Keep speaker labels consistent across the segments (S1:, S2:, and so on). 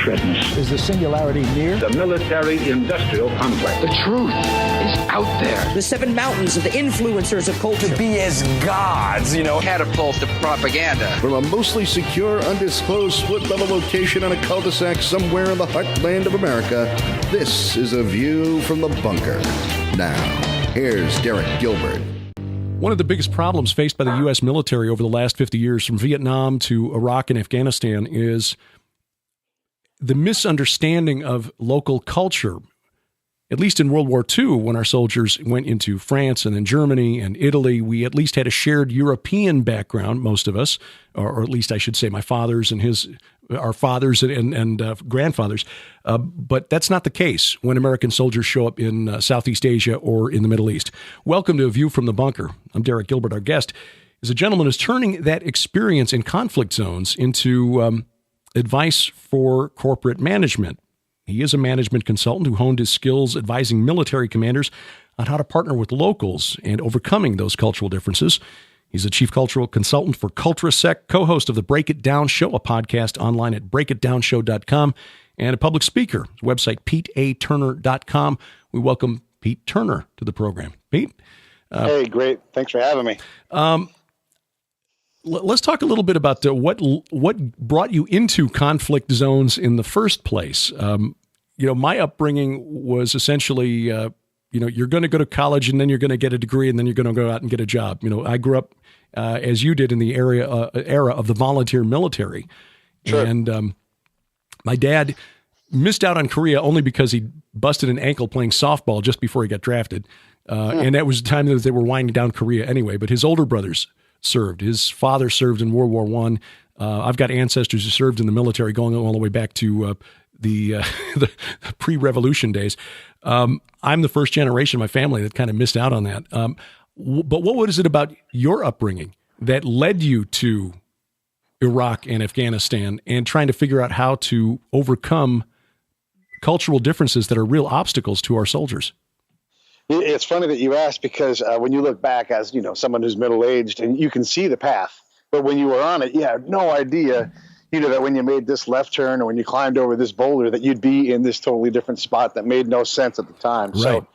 S1: threaten us.
S2: Is the singularity near?
S1: The military-industrial complex.
S3: The truth is out there.
S4: The seven mountains of the influencers of culture.
S3: To be as gods, catapult the propaganda.
S5: From a mostly secure, undisclosed split-level location on a cul-de-sac somewhere in the heartland of America, this is A View from the Bunker. Now, here's Derek Gilbert.
S6: One of the biggest problems faced by the U.S. military over the last 50 years, from Vietnam to Iraq and Afghanistan, is the misunderstanding of local culture. At least in World War II, when our soldiers went into France and then Germany and Italy, we at least had a shared European background, most of us, or at least I should say my fathers and our fathers and grandfathers. But that's not the case when American soldiers show up in Southeast Asia or in the Middle East. Welcome to A View from the Bunker. I'm Derek Gilbert. Our guest is a gentleman who's turning that experience in conflict zones into advice for corporate management. He is a management consultant who honed his skills advising military commanders on how to partner with locals and overcoming those cultural differences. He's a chief cultural consultant for CulturaSec, co-host of the Break It Down Show, a podcast online at breakitdownshow.com, and a public speaker, his website, PeteATurner.com. We welcome Pete Turner to the program. Pete?
S7: Hey, great. Thanks for having me.
S6: Let's talk a little bit about what brought you into conflict zones in the first place. My upbringing was essentially, you're going to go to college and then you're going to get a degree and then you're going to go out and get a job. I grew up, as you did, in the era of the volunteer military. Sure. And my dad missed out on Korea only because he busted an ankle playing softball just before he got drafted. And that was the time that they were winding down Korea anyway. But his older brothers served. His father served in World War I. I've got ancestors who served in the military going all the way back to the pre-revolution days. I'm the first generation of my family that kind of missed out on that. But what was it about your upbringing that led you to Iraq and Afghanistan and trying to figure out how to overcome cultural differences that are real obstacles to our soldiers?
S7: It's funny that you asked because when you look back as, someone who's middle-aged and you can see the path, but when you were on it, you had no idea, that when you made this left turn or when you climbed over this boulder that you'd be in this totally different spot that made no sense at the time. Right. So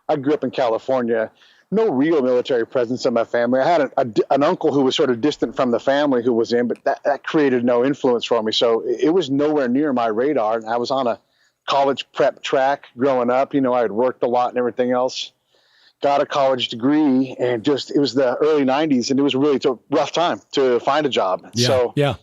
S7: I grew up in California, no real military presence in my family. I had an uncle who was sort of distant from the family who was in, but that created no influence for me. So it was nowhere near my radar. And I was on a college prep track growing up. I had worked a lot and everything else, got a college degree, and it was the early 90s, and it was really a rough time to find a job.
S6: Yeah.
S7: So,
S6: yeah.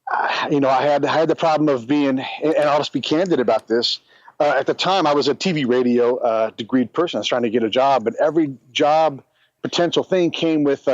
S7: I had the problem of being, and I'll just be candid about this. At the time, I was a TV radio degreed person. I was trying to get a job, but every job potential thing came with,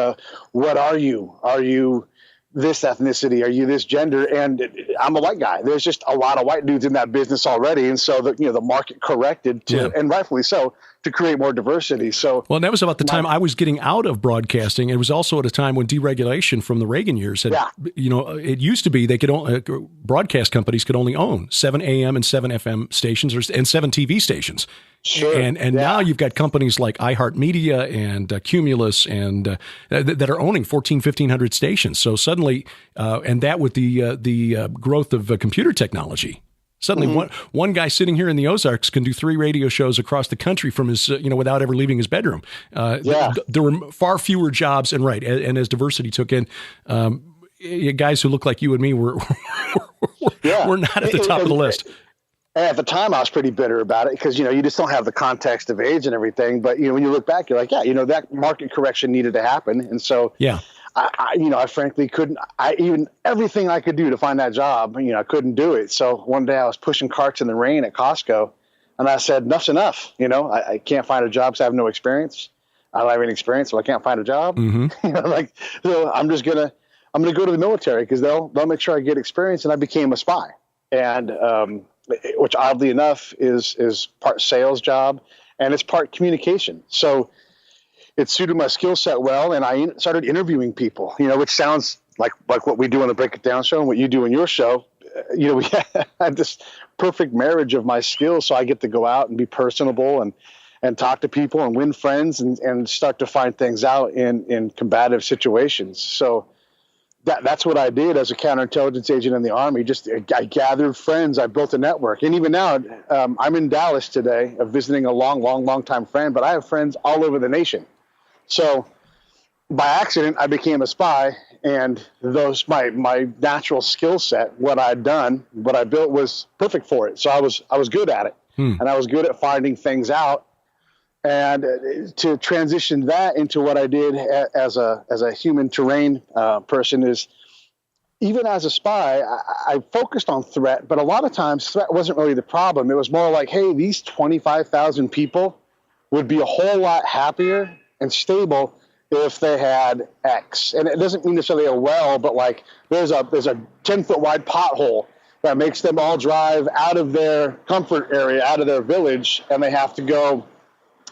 S7: what are you? Are you this ethnicity? Are you this gender? And I'm a white guy. There's just a lot of white dudes in that business already. And so the market corrected and rightfully so, to create more diversity. So,
S6: well, that was about the time I was getting out of broadcasting. It was also at a time when deregulation from the Reagan years had, it used to be they could only, broadcast companies could only own 7 AM and 7 FM stations and 7 TV stations.
S7: Sure.
S6: And now you've got companies like iHeartMedia and Cumulus and that are owning 1,500 stations. So suddenly, and that with the growth of computer technology, suddenly one guy sitting here in the Ozarks can do 3 radio shows across the country from his, without ever leaving his bedroom. There were far fewer jobs, and as diversity took in, guys who look like you and me were not at the top of the list.
S7: At the time, I was pretty bitter about it because, you just don't have the context of age and everything. But, when you look back, you're like, that market correction needed to happen. And so, I frankly couldn't, everything I could do to find that job, I couldn't do it. So one day I was pushing carts in the rain at Costco and I said, enough's enough. I can't find a job because I have no experience. I don't have any experience, so I can't find a job. So I'm going to go to the military because they'll make sure I get experience. And I became a spy. And, which oddly enough is part sales job and it's part communication. So it suited my skill set well. And I started interviewing people, which sounds like what we do on the Break It Down show and what you do in your show. We had this perfect marriage of my skills. So I get to go out and be personable and talk to people and win friends and start to find things out in combative situations. So that's what I did as a counterintelligence agent in the Army. I gathered friends. I built a network. And even now, I'm in Dallas today, visiting a long time friend, but I have friends all over the nation. So by accident, I became a spy, and my natural skill set, what I'd done, what I built was perfect for it. So I was good at it, and I was good at finding things out. And to transition that into what I did as a human terrain person is, even as a spy, I focused on threat, but a lot of times threat wasn't really the problem. It was more like, hey, these 25,000 people would be a whole lot happier and stable if they had X. And it doesn't mean necessarily a well, but like there's a 10-foot wide pothole that makes them all drive out of their comfort area, out of their village, and they have to go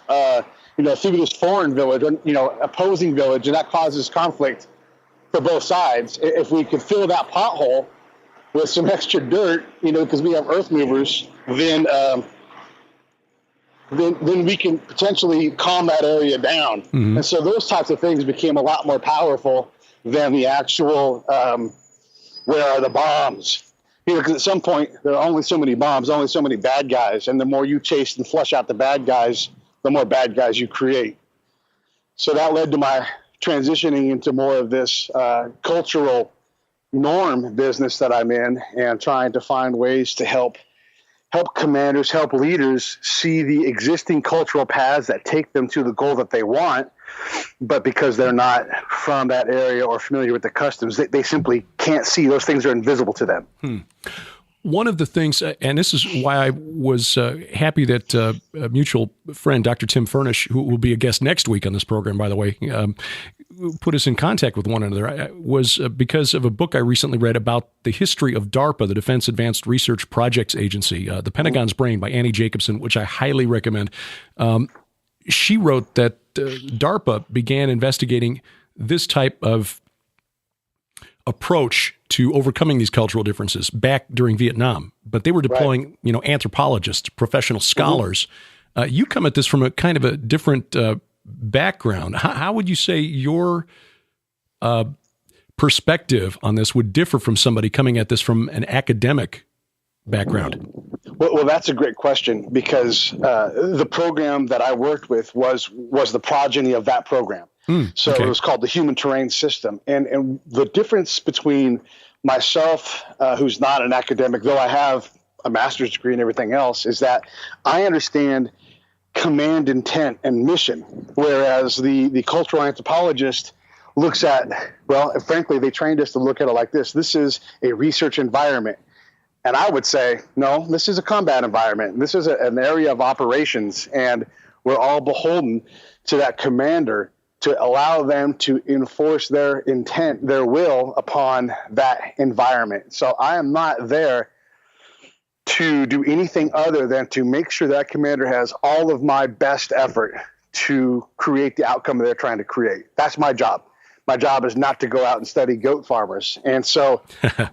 S7: through this foreign village, opposing village, and that causes conflict for both sides. If we could fill that pothole with some extra dirt, because we have earth movers, then we can potentially calm that area down. Mm-hmm. And so those types of things became a lot more powerful than the actual where are the bombs? Because at some point there are only so many bombs, only so many bad guys, and the more you chase and flush out the bad guys, the more bad guys you create. So that led to my transitioning into more of this cultural norm business that I'm in, and trying to find ways to help commanders, help leaders see the existing cultural paths that take them to the goal that they want. But because they're not from that area or familiar with the customs, they simply can't see. Those things are invisible to them.
S6: One of the things, and this is why I was happy that a mutual friend, Dr. Tim Furnish, who will be a guest next week on this program, by the way, put us in contact with one another, was because of a book I recently read about the history of DARPA, the Defense Advanced Research Projects Agency, The Pentagon's Brain by Annie Jacobson, which I highly recommend. She wrote that DARPA began investigating this type of approach to overcoming these cultural differences back during Vietnam, but they were deploying, anthropologists, professional scholars. Mm-hmm. You come at this from a kind of a different background. How would you say your perspective on this would differ from somebody coming at this from an academic background?
S7: Well, that's a great question, because the program that I worked with was the progeny of that program. So it was called the Human Terrain System. And the difference between myself, who's not an academic, though I have a master's degree and everything else, is that I understand command intent and mission, whereas the cultural anthropologist looks at, well, frankly, they trained us to look at it like this. This is a research environment. And I would say, no, this is a combat environment. This is an area of operations, and we're all beholden to that commander to allow them to enforce their intent, their will upon that environment. So I am not there to do anything other than to make sure that commander has all of my best effort to create the outcome they're trying to create. That's my job. My job is not to go out and study goat farmers. And so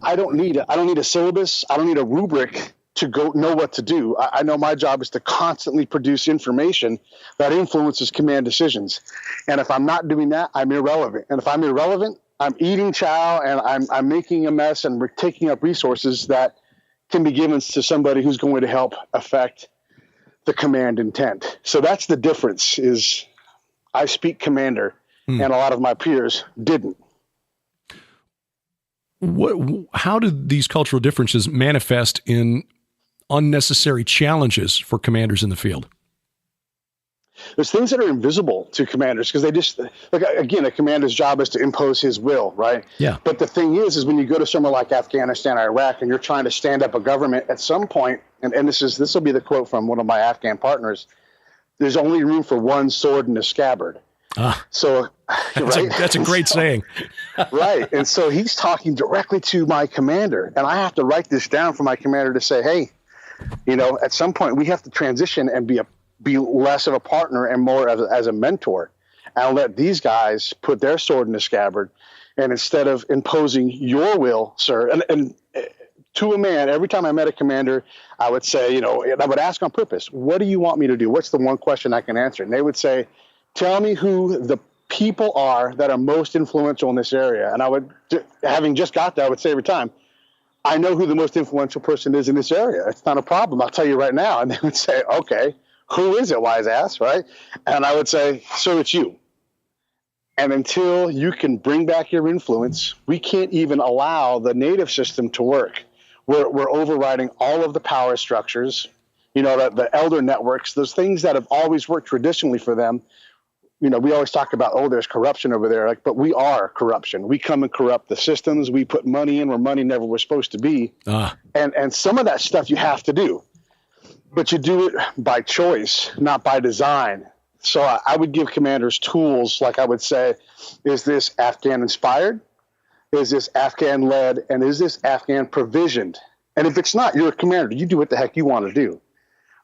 S7: I don't need a syllabus. I don't need a rubric to go know what to do. I know my job is to constantly produce information that influences command decisions. And if I'm not doing that, I'm irrelevant. And if I'm irrelevant, I'm eating chow, and I'm making a mess, and we're taking up resources that can be given to somebody who's going to help affect the command intent. So that's the difference, is I speak commander, and a lot of my peers didn't.
S6: How do these cultural differences manifest in unnecessary challenges for commanders in the field?
S7: There's things that are invisible to commanders, because they just, like, again, a commander's job is to impose his will, right? Yeah. But the thing is when you go to somewhere like Afghanistan, Iraq, and you're trying to stand up a government, at some point, and this will be the quote from one of my Afghan partners, there's only room for one sword in a scabbard. So
S6: that's a great saying.
S7: Right. And so he's talking directly to my commander, and I have to write this down for my commander to say, hey, at some point we have to transition and be less of a partner and more as a mentor, and let these guys put their sword in the scabbard. And instead of imposing your will, sir, and to a man, every time I met a commander, I would say, and I would ask on purpose, what do you want me to do? What's the one question I can answer? And they would say, tell me who the people are that are most influential in this area. And I would, having just got there, I would say every time, I know who the most influential person is in this area. It's not a problem. I'll tell you right now. And they would say, okay, who is it, wise ass, right? And I would say, so it's you. And until you can bring back your influence, we can't even allow the native system to work. We're overriding all of the power structures, the elder networks, those things that have always worked traditionally for them. We always talk about, there's corruption over there. But we are corruption. We come and corrupt the systems. We put money in where money never was supposed to be. And some of that stuff you have to do. But you do it by choice, not by design. So I would give commanders tools, like I would say, is this Afghan inspired? Is this Afghan led? And is this Afghan provisioned? And if it's not, you're a commander. You do what the heck you want to do.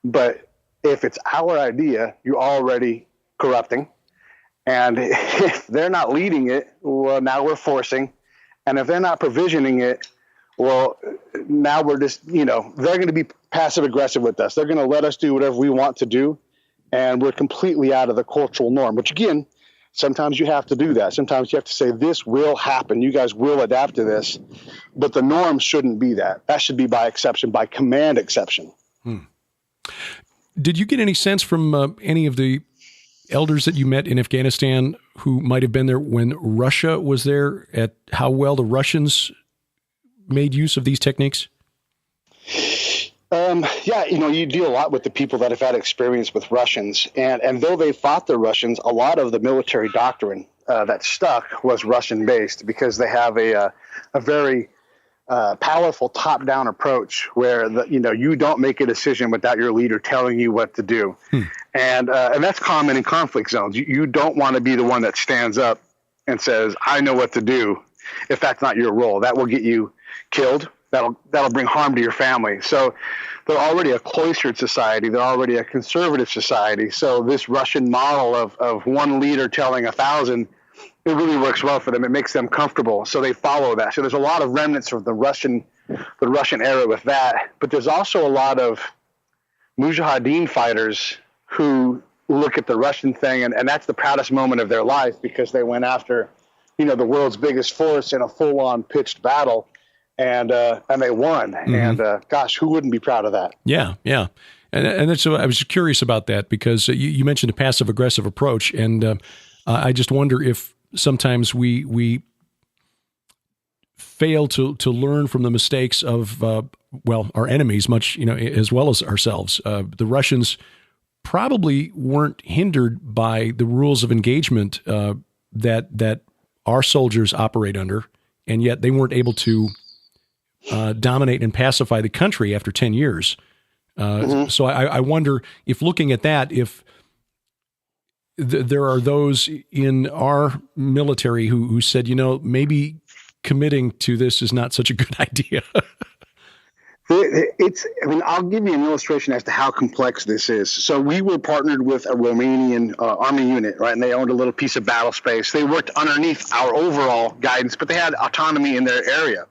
S7: But if it's our idea, you're already corrupting. And if they're not leading it, well, now we're forcing. And if they're not provisioning it, well, now we're just, they're going to be passive aggressive with us. They're going to let us do whatever we want to do. And we're completely out of the cultural norm, which again, sometimes you have to do that. Sometimes you have to say, this will happen. You guys will adapt to this. But the norm shouldn't be that. That should be by exception, by command exception.
S6: Did you get any sense from any of the elders that you met in Afghanistan who might have been there when Russia was there, at how well the Russians made use of these techniques?
S7: Yeah, you deal a lot with the people that have had experience with Russians. And though they fought the Russians, a lot of the military doctrine that stuck was Russian-based, because they have a very powerful top-down approach where you don't make a decision without your leader telling you what to do. And that's common in conflict zones. You don't want to be the one that stands up and says, I know what to do, if that's not your role. That will get you killed. That'll bring harm to your family. So they're already a cloistered society. They're already a conservative society. So this Russian model of one leader telling 1,000, it really works well for them. It makes them comfortable. So they follow that. So there's a lot of remnants of the Russian era with that. But there's also a lot of Mujahideen fighters who look at the Russian thing, and that's the proudest moment of their life, because they went after, the world's biggest force in a full-on pitched battle. And they won. And gosh, who wouldn't be proud of that?
S6: Yeah. And that's, I was curious about that, because you mentioned a passive aggressive approach, and I just wonder if sometimes we fail to learn from the mistakes of our enemies, much as well as ourselves. The Russians probably weren't hindered by the rules of engagement that our soldiers operate under, and yet they weren't able to dominate and pacify the country after 10 years. So I wonder if, looking at that, if there are those in our military who said, maybe committing to this is not such a good idea.
S7: I'll give you an illustration as to how complex this is. So we were partnered with a Romanian army unit, right? And they owned a little piece of battle space. They worked underneath our overall guidance, but they had autonomy in their area.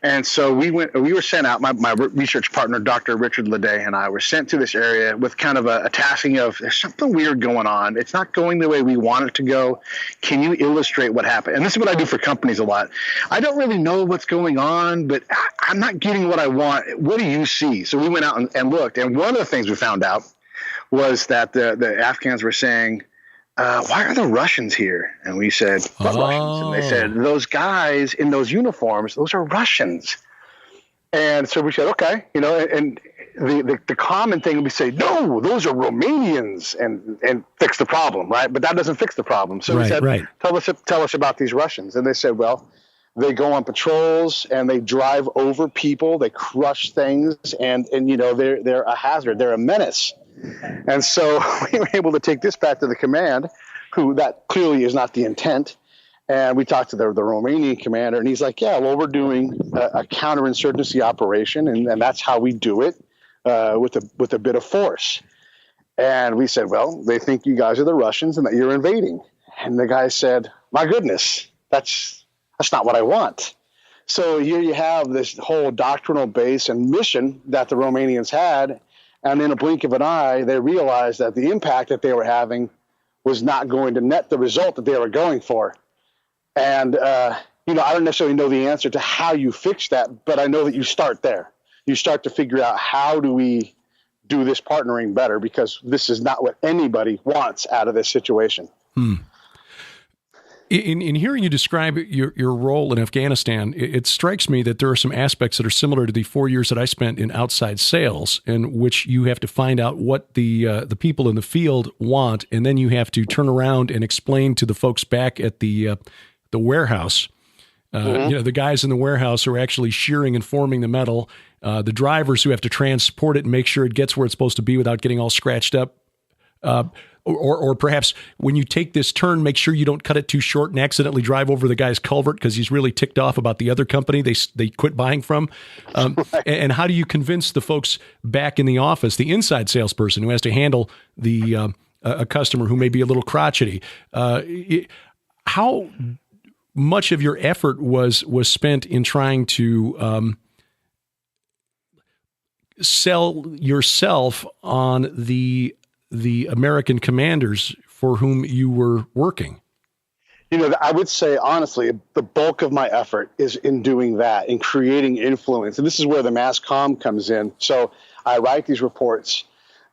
S7: And so we were sent out, my research partner, Dr. Richard Leday, and I were sent to this area with kind of a tasking of, there's something weird going on. It's not going the way we want it to go. Can you illustrate what happened? And this is what I do for companies a lot. I don't really know what's going on, but I'm not getting what I want. What do you see? So we went out and looked. And one of the things we found out was that the Afghans were saying, why are the Russians here? And we said, what Russians? And they said, those guys in those uniforms, those are Russians. And so we said, okay, and the common thing would be say, no, those are Romanians, and fix the problem, right? But that doesn't fix the problem. So we said, tell us about these Russians. And they said, well, they go on patrols and they drive over people, they crush things, and they're a hazard, they're a menace. And so we were able to take this back to the command, who that clearly is not the intent. And we talked to the Romanian commander, and he's like, yeah, well, we're doing a counterinsurgency operation, and that's how we do it, with a bit of force. And we said, well, they think you guys are the Russians and that you're invading. And the guy said, my goodness, that's not what I want. So here you have this whole doctrinal base and mission that the Romanians had. And in a blink of an eye, they realized that the impact that they were having was not going to net the result that they were going for. And, I don't necessarily know the answer to how you fix that, but I know that you start there. You start to figure out, how do we do this partnering better? Because this is not what anybody wants out of this situation.
S6: In hearing you describe your role in Afghanistan, it strikes me that there are some aspects that are similar to the 4 years that I spent in outside sales, in which you have to find out what the people in the field want, and then you have to turn around and explain to the folks back at the warehouse. The guys in the warehouse who are actually shearing and forming the metal, the drivers who have to transport it and make sure it gets where it's supposed to be without getting all scratched up. Or perhaps when you take this turn, make sure you don't cut it too short and accidentally drive over the guy's culvert because he's really ticked off about the other company they quit buying from. And how do you convince the folks back in the office, the inside salesperson who has to handle a customer who may be a little crotchety? How much of your effort was spent in trying to sell yourself on the American commanders for whom you were working?
S7: I would say, honestly, the bulk of my effort is in doing that, in creating influence. And this is where the mass comm comes in. So I write these reports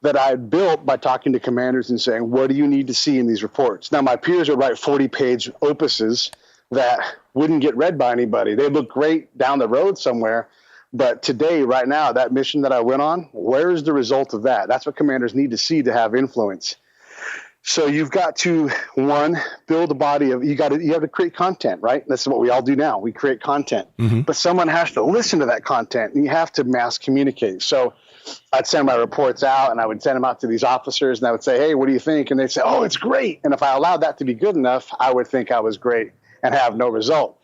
S7: that I built by talking to commanders and saying, what do you need to see in these reports? Now, my peers would write 40-page opuses that wouldn't get read by anybody. They look great down the road somewhere. But today, right now, that mission that I went on, where is the result of that? That's what commanders need to see to have influence. So you've got to, one, build a body of, you have to create content, right? That's what we all do now. We create content. But someone has to listen to that content, and you have to mass communicate. So I'd send my reports out, and I would send them out to these officers, and I would say, hey, what do you think? And they'd say, oh, it's great. And if I allowed that to be good enough, I would think I was great and have no result.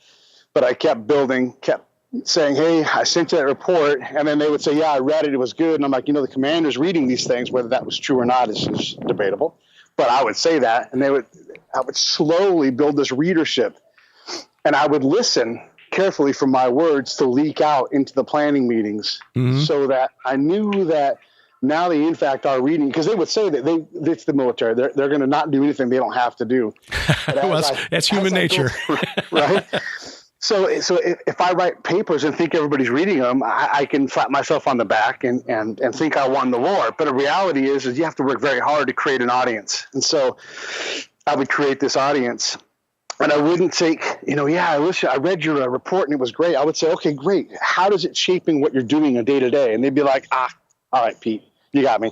S7: But I kept building, kept saying, hey, I sent you that report. And then they would say, yeah, I read it. It was good. And I'm like, the commander's reading these things, whether that was true or not is debatable. But I would say that, and I would slowly build this readership. And I would listen carefully for my words to leak out into the planning meetings so that I knew that now they, in fact, are reading, because they would say that it's the military. They're going to not do anything they don't have to do.
S6: Well, that's human nature.
S7: Right? So if I write papers and think everybody's reading them, I can slap myself on the back and think I won the war. But the reality is you have to work very hard to create an audience. And so I would create this audience. And I wouldn't take, I read your report and it was great. I would say, okay, great. How does it shaping what you're doing a day to day? And they'd be like, all right, Pete, you got me.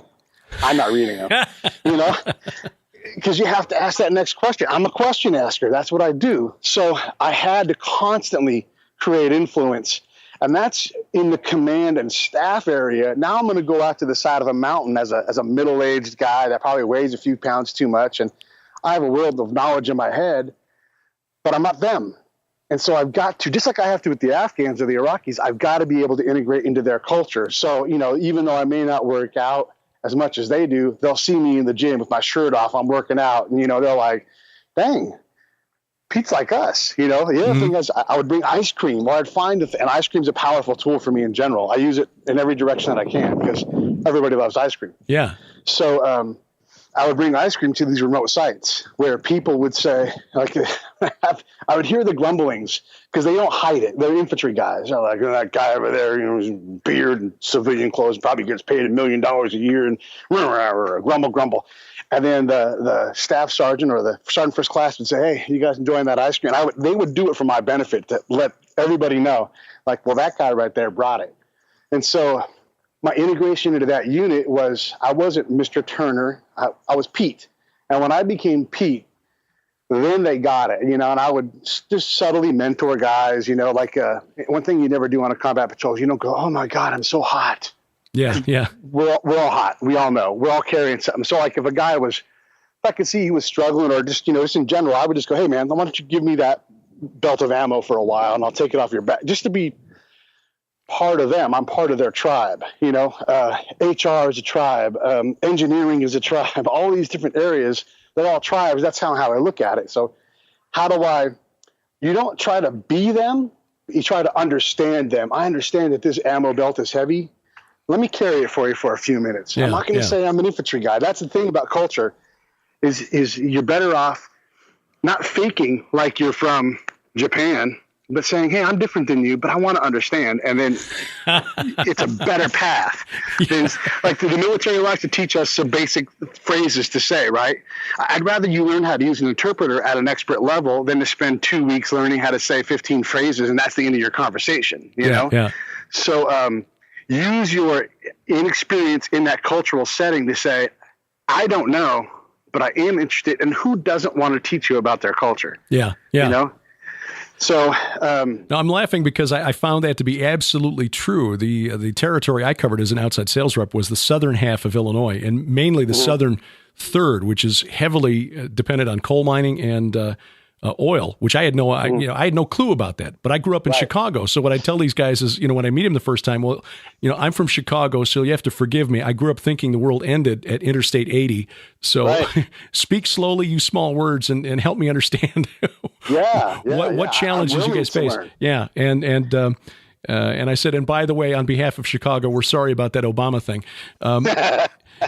S7: I'm not reading them, because you have to ask that next question. I'm a question asker. That's what I do. So I had to constantly create influence. And that's in the command and staff area. Now I'm going to go out to the side of a mountain as a middle-aged guy that probably weighs a few pounds too much. And I have a world of knowledge in my head, but I'm not them. And so I've got to, just like I have to with the Afghans or the Iraqis, I've got to be able to integrate into their culture. So, even though I may not work out as much as they do, they'll see me in the gym with my shirt off. I'm working out, and, they're like, dang, Pete's like us. The other thing is I would bring ice cream, or I'd find, and ice cream's a powerful tool for me in general. I use it in every direction that I can because everybody loves ice cream. Yeah. So, I would bring ice cream to these remote sites where people would say, like, I would hear the grumblings because they don't hide it. They're infantry guys. They're like, that guy over there, his beard and civilian clothes, probably gets paid $1 million a year, and grumble. And then the staff sergeant or the sergeant first class would say, hey, you guys enjoying that ice cream? They would do it for my benefit to let everybody know, like, well, that guy right there brought it. And so my integration into that unit was, I wasn't Mr. Turner. I was Pete. And when I became Pete, then they got it, and I would just subtly mentor guys, like one thing you never do on a combat patrol is you don't go, oh my God, I'm so hot. Yeah. We're all hot. We all know. We're all carrying something. So like if a guy if I could see he was struggling or just, just in general, I would just go, hey man, why don't you give me that belt of ammo for a while and I'll take it off your back, just to be part of them. I'm part of their tribe. HR is a tribe. Engineering is a tribe. All these different areas, they're all tribes. That's how I look at it. So you don't try to be them. You try to understand them. I understand that this ammo belt is heavy. Let me carry it for you for a few minutes. I'm not going to say I'm an infantry guy. That's the thing about culture. is you're better off not faking like you're from Japan, but saying, hey, I'm different than you, but I want to understand. And then it's a better path. Like the military likes to teach us some basic phrases to say, right? I'd rather you learn how to use an interpreter at an expert level than to spend 2 weeks learning how to say 15 phrases, and that's the end of your conversation, you know? Yeah. So use your inexperience in that cultural setting to say, I don't know, but I am interested. And who doesn't want to teach you about their culture? Yeah. You know? So
S6: no, I'm laughing because I found that to be absolutely true. The territory I covered as an outside sales rep was the southern half of Illinois, and mainly the southern third, which is heavily dependent on coal mining and oil, which I had I had no clue about that. But I grew up in Chicago, so what I tell these guys is, when I meet them the first time, well, I'm from Chicago, so you have to forgive me. I grew up thinking the world ended at Interstate 80. So speak slowly, use small words, and help me understand what challenges you guys face. Yeah, and I said, and by the way, on behalf of Chicago, we're sorry about that Obama thing.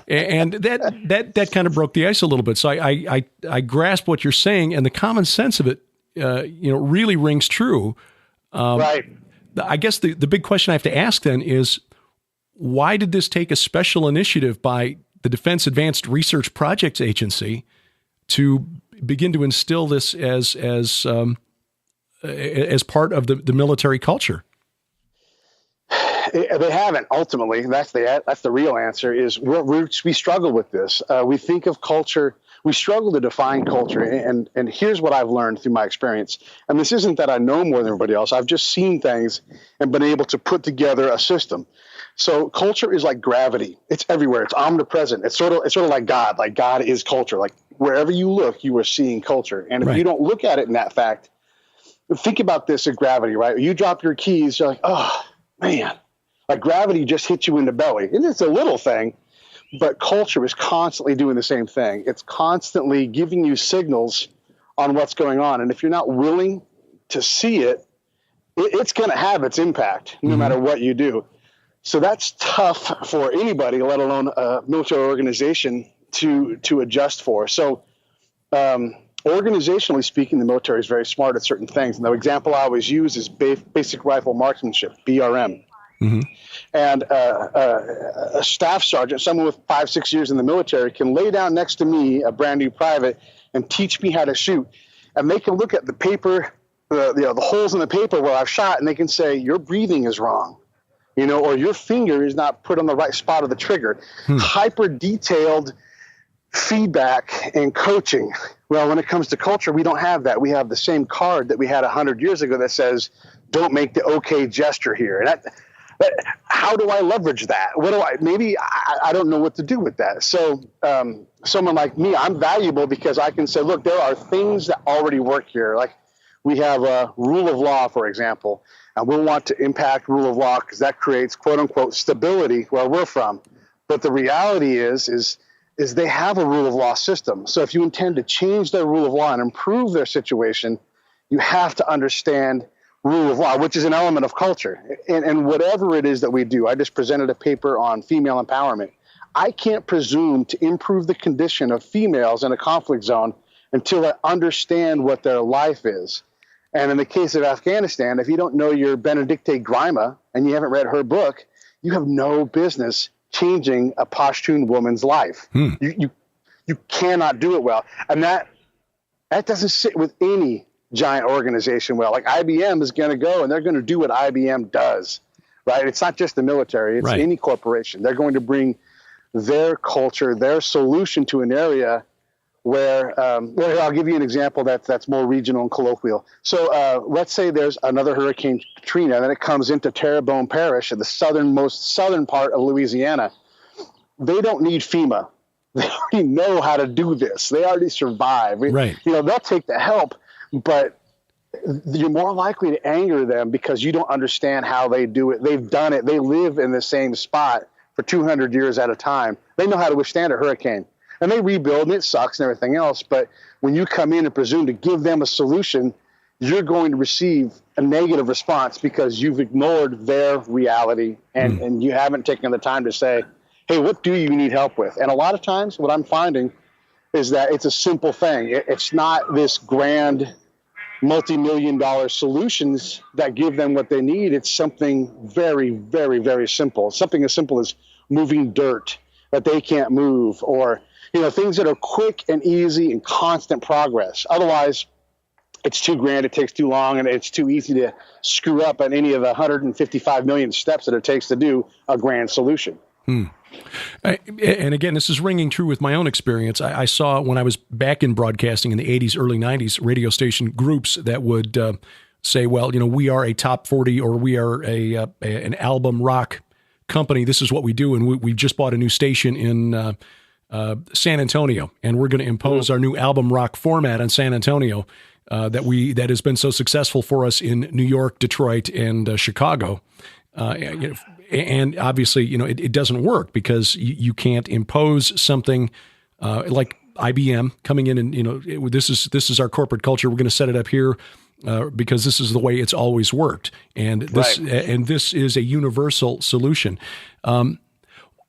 S6: And that kind of broke the ice a little bit. So I grasp what you're saying, and the common sense of it, really rings true. I guess the big question I have to ask then is, why did this take a special initiative by the Defense Advanced Research Projects Agency to begin to instill this as part of the military culture?
S7: They haven't. Ultimately, that's the real answer. Is we struggle with this. We think of culture. We struggle to define culture. And here's what I've learned through my experience. And this isn't that I know more than everybody else. I've just seen things and been able to put together a system. So culture is like gravity. It's everywhere. It's omnipresent. It's sort of like God. Like God is culture. Like wherever you look, you are seeing culture. And if you don't look at it in that fact, think about this as gravity, right? You drop your keys, you're like, oh man. Like gravity just hits you in the belly. And it's a little thing, but culture is constantly doing the same thing. It's constantly giving you signals on what's going on. And if you're not willing to see it, it's going to have its impact no matter what you do. So that's tough for anybody, let alone a military organization, to adjust for. So organizationally speaking, the military is very smart at certain things. And the example I always use is basic rifle marksmanship, BRM. And a staff sergeant, someone with 5-6 years in the military, can lay down next to me, a brand new private, and teach me how to shoot. And they can look at the paper, the holes in the paper where I've shot, and they can say, your breathing is wrong, or your finger is not put on the right spot of the trigger. Hyper detailed feedback and coaching. Well, when it comes to culture, we don't have that. We have the same card that we had 100 years ago that says, don't make the okay gesture here. And how do I leverage that? I don't know what to do with that. So someone like me, I'm valuable because I can say, look, there are things that already work here. Like we have a rule of law, for example, and we'll want to impact rule of law because that creates quote unquote stability where we're from. But the reality is they have a rule of law system. So if you intend to change their rule of law and improve their situation, you have to understand rule of law, which is an element of culture. And whatever it is that we do, I just presented a paper on female empowerment. I can't presume to improve the condition of females in a conflict zone until I understand what their life is. And in the case of Afghanistan, if you don't know your Benedicte Grima and you haven't read her book, you have no business changing a Pashtun woman's life. You cannot do it well. And that doesn't sit with any giant organization well. Like IBM is going to go and they're going to do what IBM does, right? It's not just the military, it's any corporation. They're going to bring their culture, their solution to an area where I'll give you an example that's more regional and colloquial. So let's say there's another Hurricane Katrina, and then it comes into Terrebonne Parish in the southernmost southern part of Louisiana. They don't need FEMA. They already know how to do this. They already survive. Right. They'll take the help, but you're more likely to anger them because you don't understand how they do it. They've done it. They live in the same spot for 200 years at a time. They know how to withstand a hurricane. And they rebuild, and it sucks and everything else. But when you come in and presume to give them a solution, you're going to receive a negative response because you've ignored their reality and you haven't taken the time to say, hey, what do you need help with? And a lot of times what I'm finding is that it's a simple thing. It's not this grand multi-million-dollar solutions that give them what they need. It's something very, very, very simple. Something as simple as moving dirt that they can't move, or things that are quick and easy and constant progress. Otherwise, it's too grand, it takes too long, and it's too easy to screw up on any of the 155 million steps that it takes to do a grand solution.
S6: And again, this is ringing true with my own experience. I saw when I was back in broadcasting in the 80s, early 90s, radio station groups that would say, well, we are a top 40 or we are an album rock company. This is what we do. And we just bought a new station in San Antonio, and we're going to impose our new album rock format on San Antonio that has been so successful for us in New York, Detroit, and Chicago. And obviously, it doesn't work because you can't impose something like IBM coming in and, this is our corporate culture. We're going to set it up here because this is the way it's always worked. And this is a universal solution.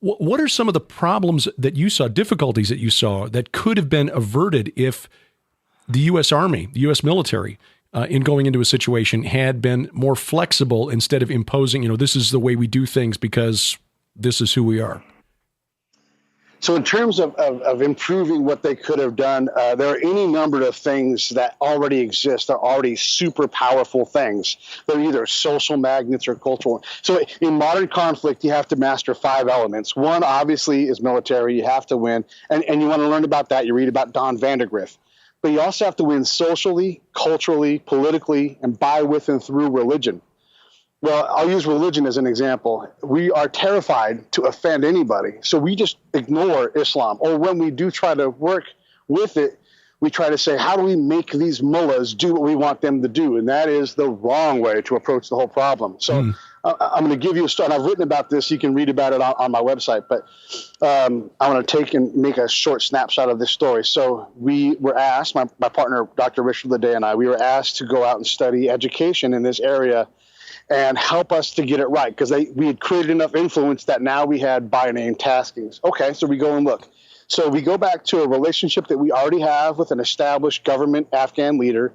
S6: What are some of the problems that you saw, difficulties that you saw that could have been averted if the U.S. Army, the U.S. military, in going into a situation had been more flexible instead of imposing, this is the way we do things because this is who we are?
S7: So in terms of improving what they could have done, there are any number of things that already exist. They're already super powerful things. They're either social magnets or cultural. So in modern conflict, you have to master 5 elements. One, obviously, is military. You have to win. And you want to learn about that. You read about Don Vandergrift. But you also have to win socially, culturally, politically, and by, with, and through religion. Well, I'll use religion as an example. We are terrified to offend anybody, so we just ignore Islam. Or when we do try to work with it, we try to say, how do we make these mullahs do what we want them to do? And that is the wrong way to approach the whole problem. So I'm going to give you a start. I've written about this. You can read about it on my website. But I want to take and make a short snapshot of this story. So we were asked, my partner, Dr. Richard Leday, and I, we were asked to go out and study education in this area and help us to get it right, because we had created enough influence that now we had by name taskings. Okay, so we go and look. So we go back to a relationship that we already have with an established government Afghan leader,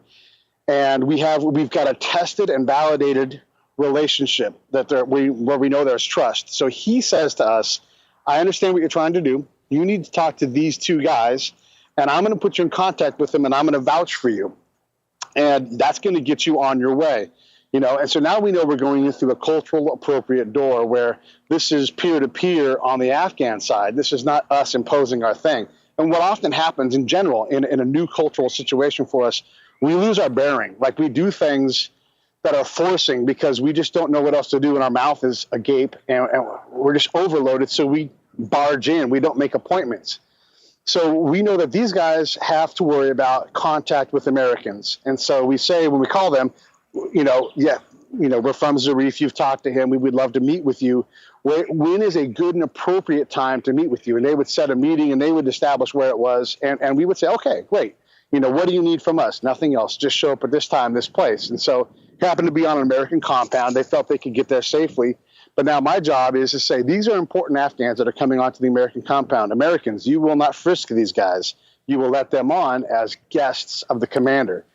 S7: and we've got a tested and validated relationship where we know there's trust. So he says to us, I understand what you're trying to do. You need to talk to these 2 guys, and I'm going to put you in contact with them, and I'm going to vouch for you. And that's going to get you on your way. And so now we know we're going in through a cultural appropriate door where this is peer-to-peer on the Afghan side. This is not us imposing our thing. And what often happens in general in a new cultural situation for us, we lose our bearing. Like we do things that are forcing because we just don't know what else to do and our mouth is agape and we're just overloaded. So we barge in. We don't make appointments. So we know that these guys have to worry about contact with Americans. And so we say when we call them, we're from Zarif. You've talked to him. We would love to meet with you. When is a good and appropriate time to meet with you? And they would set a meeting and they would establish where it was. And we would say, okay, great. What do you need from us? Nothing else. Just show up at this time, this place. And so it happened to be on an American compound. They felt they could get there safely. But now my job is to say, these are important Afghans that are coming onto the American compound. Americans, you will not frisk these guys. You will let them on as guests of the commander.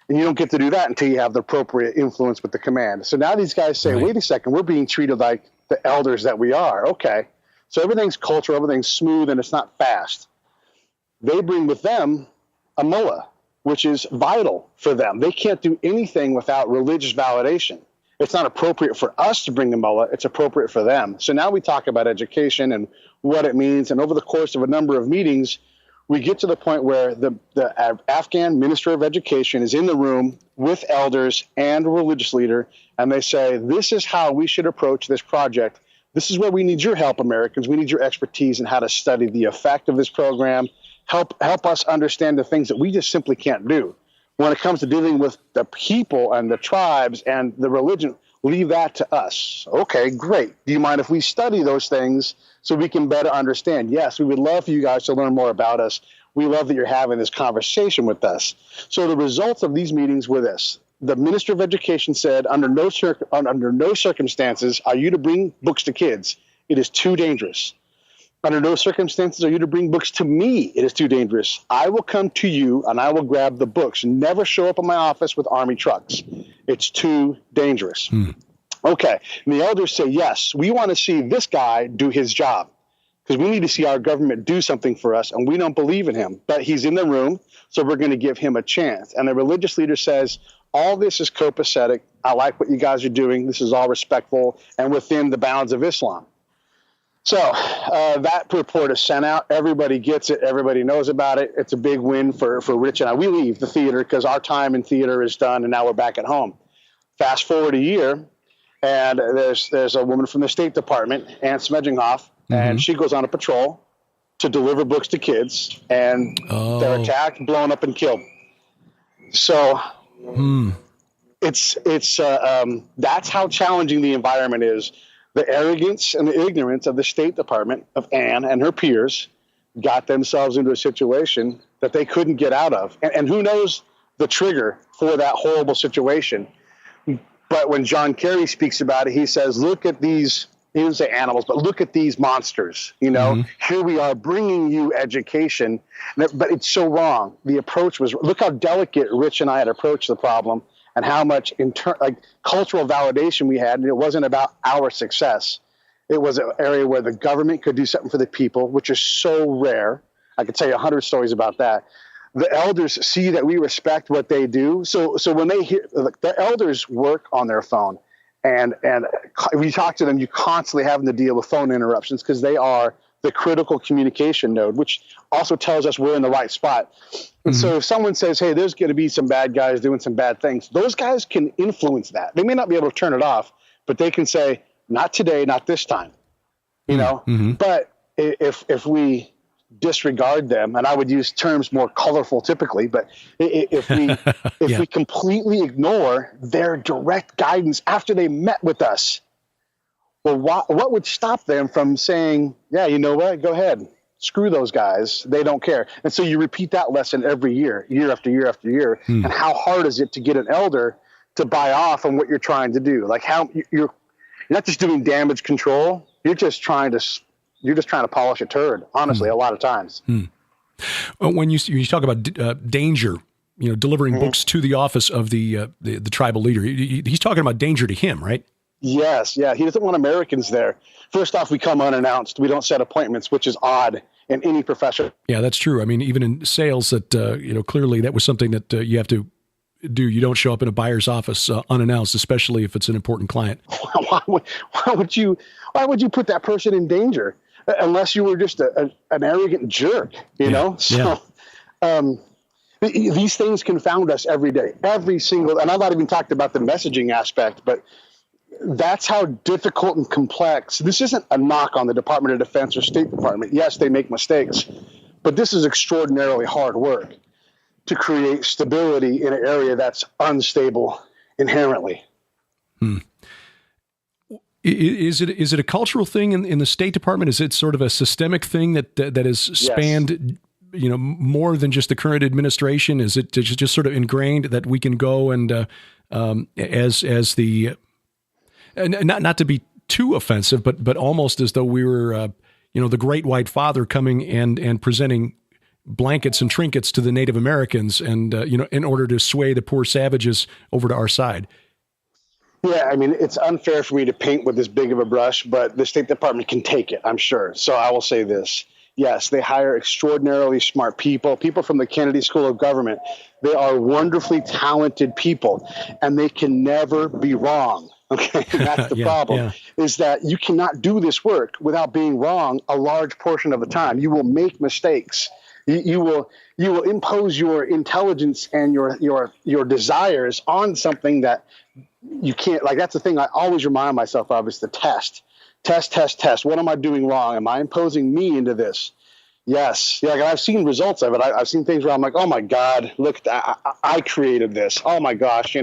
S7: And you don't get to do that until you have the appropriate influence with the command. So now these guys say, wait a second, we're being treated like the elders that we are. Okay. So everything's cultural, everything's smooth, and it's not fast. They bring with them a mullah, which is vital for them. They can't do anything without religious validation. It's not appropriate for us to bring the mullah. It's appropriate for them. So now we talk about education and what it means. And over the course of a number of meetings, we get to the point where the Afghan Minister of Education is in the room with elders and a religious leader, and they say, this is how we should approach this project. This is where we need your help, Americans. We need your expertise in how to study the effect of this program. Help us understand the things that we just simply can't do. When it comes to dealing with the people and the tribes and the religion, leave that to us. Okay, great. Do you mind if we study those things so we can better understand? Yes, we would love for you guys to learn more about us. We love that you're having this conversation with us. So the results of these meetings were this. The Minister of Education said, under no circumstances are you to bring books to kids. It is too dangerous. Under no circumstances are you to bring books to me. It is too dangerous. I will come to you and I will grab the books. Never show up in my office with army trucks. It's too dangerous. Okay. And the elders say, yes, we want to see this guy do his job because we need to see our government do something for us, and we don't believe in him. But he's in the room, so we're going to give him a chance. And the religious leader says, all this is copacetic. I like what you guys are doing. This is all respectful and within the bounds of Islam. So that report is sent out. Everybody gets it. Everybody knows about it. It's a big win for Rich and I. We leave the theater because our time in theater is done, and now we're back at home. Fast forward a year, and there's a woman from the State Department, Ann Smedjinghoff, and she goes on a patrol to deliver books to kids, and they're attacked, blown up, and killed. So it's that's how challenging the environment is. The arrogance and the ignorance of the State Department, of Ann and her peers, got themselves into a situation that they couldn't get out of. And who knows the trigger for that horrible situation. But when John Kerry speaks about it, he says, look at these, he didn't say animals, but look at these monsters. You know, here we are bringing you education, but it's so wrong. The approach was, look how delicate Rich and I had approached the problem, and how much cultural validation we had. And it wasn't about our success. It was an area where the government could do something for the people, which is so rare. I could tell you 100 stories about that. The elders see that we respect what they do. So when they hear, the elders work on their phone, and when you talk to them, you constantly having to deal with phone interruptions because they are the critical communication node, which also tells us we're in the right spot. And so if someone says, hey, there's going to be some bad guys doing some bad things, those guys can influence that. They may not be able to turn it off, but they can say, not today, not this time, you know? But if we disregard them, and I would use terms more colorful typically, but if we completely ignore their direct guidance after they met with us, well, what would stop them from saying, yeah, you know what, go ahead. Screw those guys. They don't care. And so you repeat that lesson every year, year after year after year. And how hard is it to get an elder to buy off on what you're trying to do? Like how you're not just doing damage control. You're just trying to polish a turd, honestly, a lot of times.
S6: When you talk about danger, you know, delivering books to the office of the tribal leader, he's talking about danger to him, right?
S7: Yes. Yeah. He doesn't want Americans there. First off, we come unannounced. We don't set appointments, which is odd in any profession.
S6: Yeah, that's true. I mean, even in sales, that clearly that was something that you have to do. You don't show up in a buyer's office unannounced, especially if it's an important client.
S7: Why would you put that person in danger unless you were just an arrogant jerk? You know. So these things confound us every day, every single. And I've not even talked about the messaging aspect, but that's how difficult and complex. This isn't a knock on the Department of Defense or State Department. Yes, they make mistakes, but this is extraordinarily hard work to create stability in an area that's unstable inherently.
S6: Is it a cultural thing in the State Department? Is it sort of a systemic thing that has spanned, more than just the current administration? Is it just sort of ingrained that we can go and as the not to be too offensive, but almost as though we were, the great white father coming and presenting blankets and trinkets to the Native Americans and, in order to sway the poor savages over to our side.
S7: Yeah, I mean, it's unfair for me to paint with this big of a brush, but the State Department can take it, I'm sure. So I will say this. Yes, they hire extraordinarily smart people from the Kennedy School of Government. They are wonderfully talented people, and they can never be wrong. Okay, that's the problem, is that you cannot do this work without being wrong a large portion of the time. You will make mistakes. You will impose your intelligence and your desires on something that you can't. Like, that's the thing I always remind myself of, is the test. Test. What am I doing wrong? Am I imposing me into this? Yes. Yeah, I've seen results of it. I've seen things where I'm like, oh my God, look, I created this. Oh my gosh,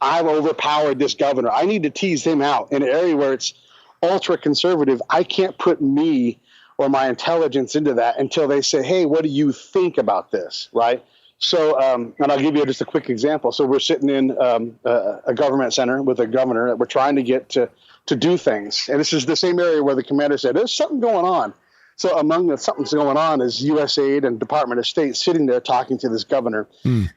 S7: I've overpowered this governor. I need to tease him out in an area where it's ultra conservative. I can't put me or my intelligence into that until they say, hey, what do you think about this? Right. So, and I'll give you just a quick example. So we're sitting in a government center with a governor that we're trying to get to do things. And this is the same area where the commander said, there's something going on. So among something's going on is USAID and Department of State sitting there talking to this governor,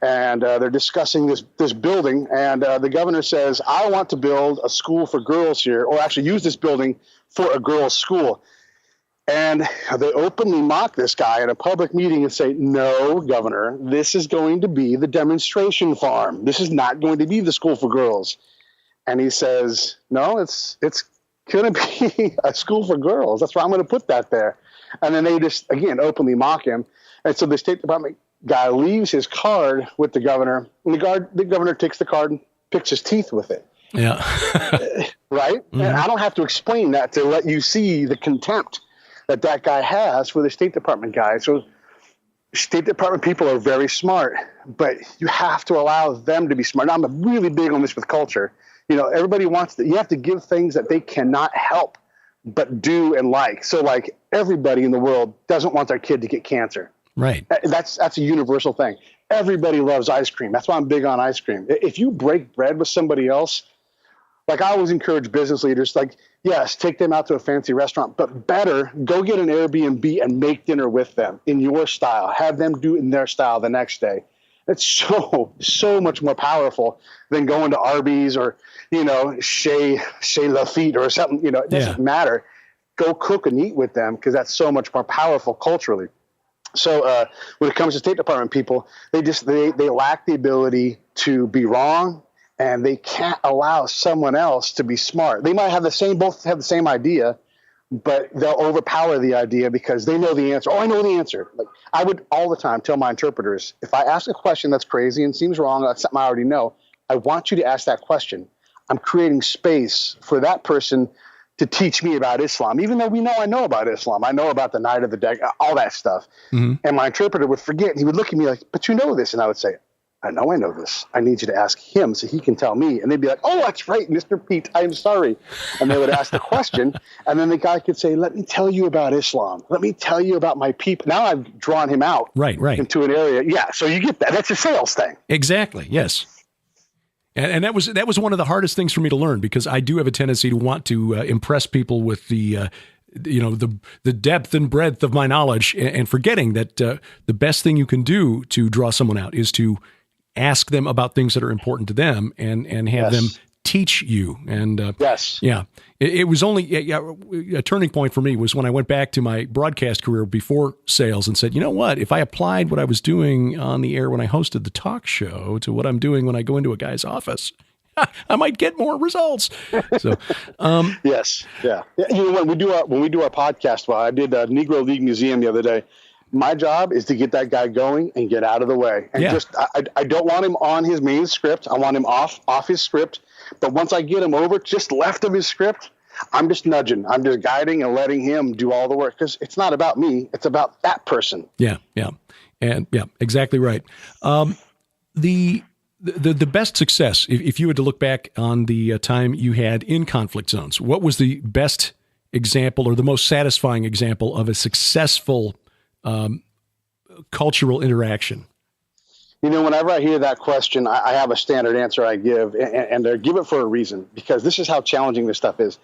S7: and they're discussing this building. And the governor says, I want to build a school for girls here, or actually use this building for a girls' school. And they openly mock this guy at a public meeting and say, no, governor, this is going to be the demonstration farm. This is not going to be the school for girls. And he says, no, it's going to be a school for girls. That's why I'm going to put that there. And then they just, again, openly mock him. And so the State Department guy leaves his card with the governor, and the governor takes the card and picks his teeth with it.
S6: Yeah.
S7: Right? Mm-hmm. And I don't have to explain that to let you see the contempt that guy has for the State Department guy. So State Department people are very smart, but you have to allow them to be smart. Now, I'm really big on this with culture. Everybody wants you have to give things that they cannot help but do and like. So like everybody in the world doesn't want their kid to get cancer.
S6: Right.
S7: That's a universal thing. Everybody loves ice cream. That's why I'm big on ice cream. If you break bread with somebody else, like I always encourage business leaders, like, yes, take them out to a fancy restaurant, but better go get an Airbnb and make dinner with them in your style. Have them do it in their style the next day. It's so much more powerful than going to Arby's or, Chez Lafitte or something. It doesn't matter. Go cook and eat with them because that's so much more powerful culturally. So when it comes to State Department people, they lack the ability to be wrong, and they can't allow someone else to be smart. They might have both have the same idea, but they'll overpower the idea because they know the answer. Oh, I know the answer. Like I would all the time tell my interpreters, if I ask a question that's crazy and seems wrong, that's something I already know, I want you to ask that question. I'm creating space for that person to teach me about Islam, even though I know about Islam. I know about the night of the day, all that stuff. Mm-hmm. And my interpreter would forget, and he would look at me like, but you know this. And I would say, I know this. I need you to ask him so he can tell me. And they'd be like, oh, that's right, Mr. Pete, I'm sorry. And they would ask the question, and then the guy could say, let me tell you about Islam. Let me tell you about my people. Now I've drawn him out
S6: right.
S7: into an area. Yeah, so you get that. That's a sales thing.
S6: Exactly, yes. And that was one of the hardest things for me to learn, because I do have a tendency to want to impress people with the depth and breadth of my knowledge, and forgetting that the best thing you can do to draw someone out is to ask them about things that are important to them and have them teach you. And it was only a turning point for me was when I went back to my broadcast career before sales and said, you know what, if I applied what I was doing on the air when I hosted the talk show to what I'm doing when I go into a guy's office, I might get more results. So,
S7: yes. Yeah. When we do our podcast, I did a Negro League Museum the other day. My job is to get that guy going and get out of the way. And I don't want him on his main script. I want him off his script. But once I get him over just left of his script, I'm just nudging. I'm just guiding and letting him do all the work, because it's not about me. It's about that person.
S6: Yeah. And exactly right. The best success, if you had to look back on the time you had in conflict zones, what was the best example or the most satisfying example of a successful cultural interaction?
S7: Whenever I hear that question, I have a standard answer I give, and I give it for a reason, because this is how challenging this stuff is.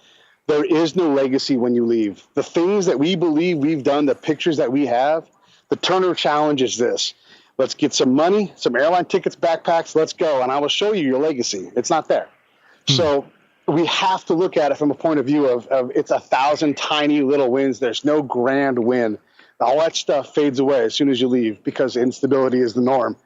S7: There is no legacy when you leave. The things that we believe we've done, the pictures that we have, the Turner challenge is this. Let's get some money, some airline tickets, backpacks, let's go, and I will show you your legacy. It's not there. So we have to look at it from a point of view of it's 1,000 tiny little wins. There's no grand win. All that stuff fades away as soon as you leave, because instability is the norm.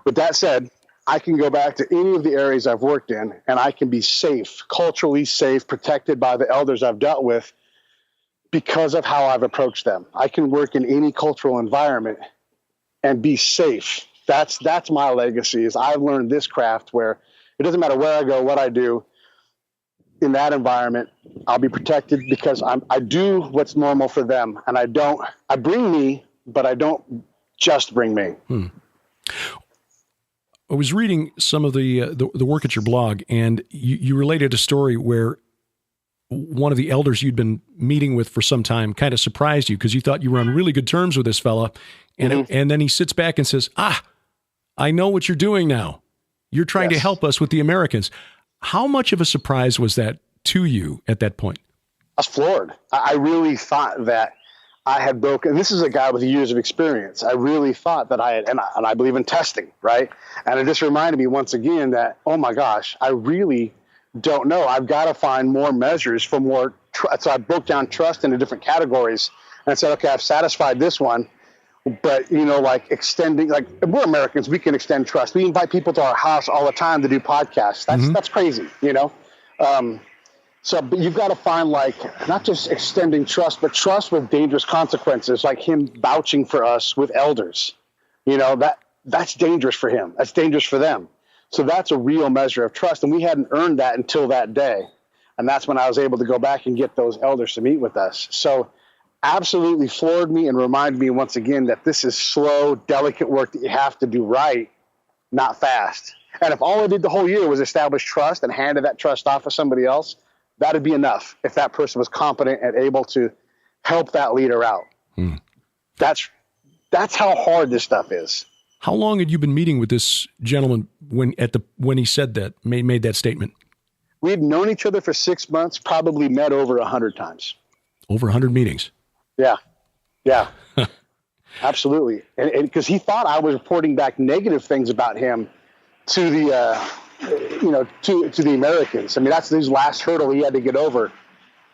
S7: With that said, I can go back to any of the areas I've worked in, and I can be safe, culturally safe, protected by the elders I've dealt with because of how I've approached them. I can work in any cultural environment and be safe. That's my legacy, is I've learned this craft where it doesn't matter where I go, what I do. In that environment, I'll be protected because I do what's normal for them, and I bring me, but I don't just bring me.
S6: I was reading some of the work at your blog, and you related a story where one of the elders you'd been meeting with for some time kind of surprised you because you thought you were on really good terms with this fella, and and then he sits back and says, I know what you're doing now. You're trying to help us with the Americans. How much of a surprise was that to you at that point?
S7: I was floored. I really thought that I had broken. This is a guy with years of experience. I really thought that I had, and I believe in testing, right? And it just reminded me once again that, oh my gosh, I really don't know. I've got to find more measures for more. So I broke down trust into different categories and said, okay, I've satisfied this one, but like extending, like we're Americans, we can extend trust. We invite people to our house all the time to do podcasts. That's crazy, So, but you've got to find like not just extending trust, but trust with dangerous consequences, like him vouching for us with elders. That's dangerous for him. That's dangerous for them. So that's a real measure of trust. And we hadn't earned that until that day. And that's when I was able to go back and get those elders to meet with us. So absolutely floored me and reminded me once again that this is slow, delicate work that you have to do right, not fast. And if all I did the whole year was establish trust and handed that trust off to somebody else, that'd be enough if that person was competent and able to help that leader out. That's how hard this stuff is.
S6: How long had you been meeting with this gentleman when he said that, made that statement?
S7: We had known each other for 6 months, probably met over 100 times.
S6: Over 100 meetings?
S7: Yeah. Absolutely. And because he thought I was reporting back negative things about him to the to the Americans. I mean, that's his last hurdle he had to get over.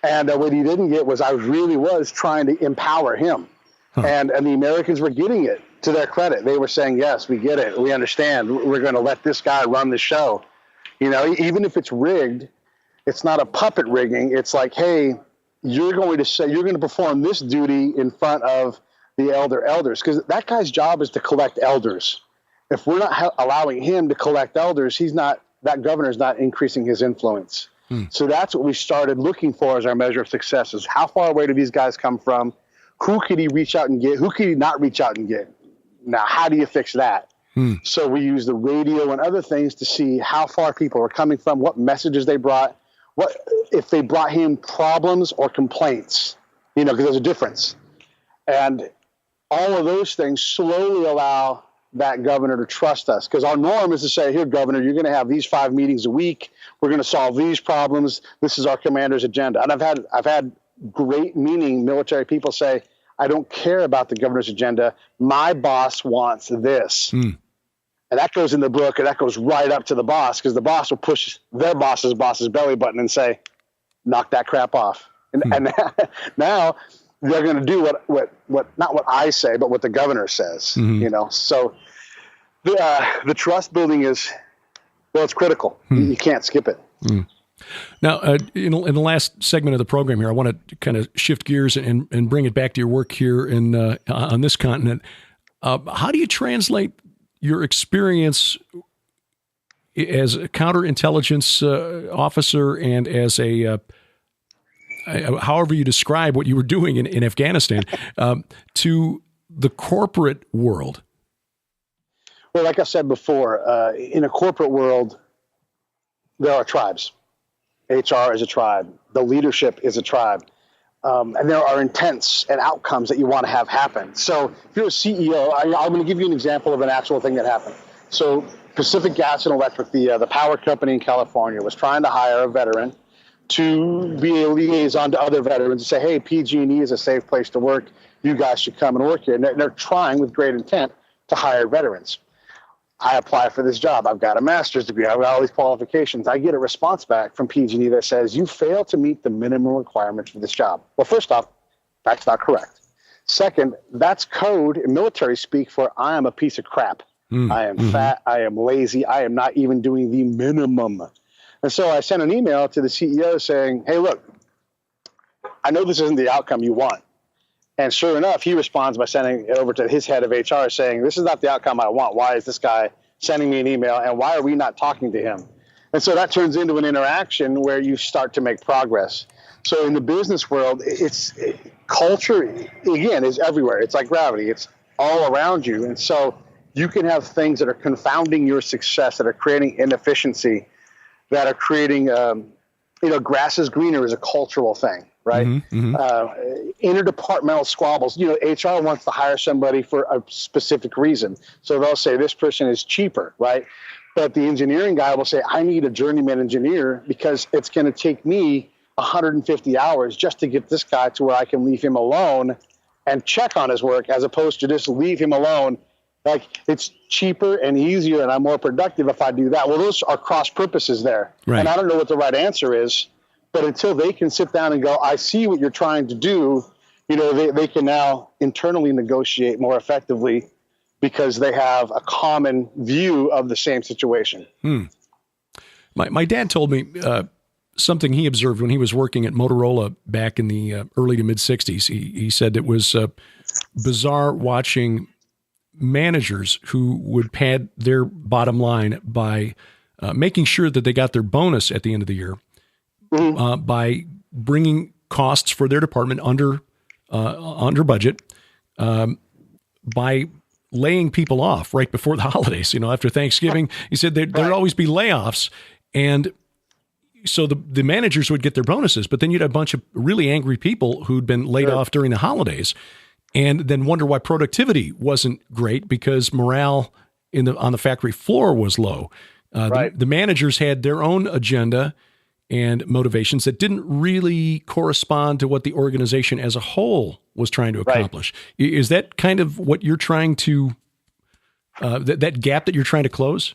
S7: And what he didn't get was I really was trying to empower him. And the Americans were getting it, to their credit. They were saying, yes, we get it. We understand. We're going to let this guy run the show. Even if it's rigged, it's not a puppet rigging. It's like, hey, you're going to perform this duty in front of the elders. Because that guy's job is to collect elders. If we're not allowing him to collect elders, that governor's not increasing his influence. So that's what we started looking for as our measure of success, is how far away do these guys come from? Who could he reach out and get? Who could he not reach out and get? Now, how do you fix that? So we use the radio and other things to see how far people are coming from, what messages they brought, what if they brought him problems or complaints, because there's a difference. And all of those things slowly allow that governor to trust us, because our norm is to say, here, governor, you're going to have these 5 meetings a week. We're going to solve these problems. This is our commander's agenda. And I've had great meaning military people say, I don't care about the governor's agenda. My boss wants this. And that goes in the book, and that goes right up to the boss, because the boss will push their boss's belly button and say, knock that crap off. And now they're going to do what not what I say, but what the governor says. So the trust building is, it's critical. You can't skip it.
S6: Now, in the last segment of the program here, I want to kind of shift gears and bring it back to your work here on this continent. How do you translate your experience as a counterintelligence officer and as however you describe what you were doing in Afghanistan to the corporate world?
S7: Well, like I said before, in a corporate world, there are tribes. HR is a tribe. The leadership is a tribe. And there are intents and outcomes that you want to have happen. So if you're a CEO, I'm going to give you an example of an actual thing that happened. So Pacific Gas and Electric, the power company in California, was trying to hire a veteran to be a liaison to other veterans and say, hey, PG&E is a safe place to work. You guys should come and work here. And they're trying with great intent to hire veterans. I apply for this job. I've got a master's degree. I've got all these qualifications. I get a response back from PG&E that says, you fail to meet the minimum requirements for this job. Well, first off, that's not correct. Second, that's code in military speak for I am a piece of crap. I am fat. I am lazy. I am not even doing the minimum. And so I sent an email to the CEO saying, hey, look, I know this isn't the outcome you want. And sure enough, he responds by sending it over to his head of HR saying, this is not the outcome I want. Why is this guy sending me an email? And why are we not talking to him? And so that turns into an interaction where you start to make progress. So in the business world, culture, again, is everywhere. It's like gravity. It's all around you. And so you can have things that are confounding your success, that are creating inefficiency, that are creating, grass is greener is a cultural thing. Right? Interdepartmental squabbles. HR wants to hire somebody for a specific reason. So they'll say this person is cheaper, right? But the engineering guy will say, I need a journeyman engineer because it's going to take me 150 hours just to get this guy to where I can leave him alone and check on his work as opposed to just leave him alone. Like, it's cheaper and easier and I'm more productive if I do that. Well, those are cross purposes there. Right. And I don't know what the right answer is, but until they can sit down and go, I see what you're trying to do, they can now internally negotiate more effectively because they have a common view of the same situation.
S6: My dad told me something he observed when he was working at Motorola back in the early to mid-'60s. He said it was bizarre watching managers who would pad their bottom line by making sure that they got their bonus at the end of the year, by bringing costs for their department under budget, by laying people off right before the holidays. After Thanksgiving, he said there'd always be layoffs, and so the managers would get their bonuses, but then you'd have a bunch of really angry people who'd been laid off during the holidays, and then wonder why productivity wasn't great because morale on the factory floor was low. The managers had their own agenda and motivations that didn't really correspond to what the organization as a whole was trying to accomplish. Right. Is that kind of what you're trying to, that gap that you're trying to close?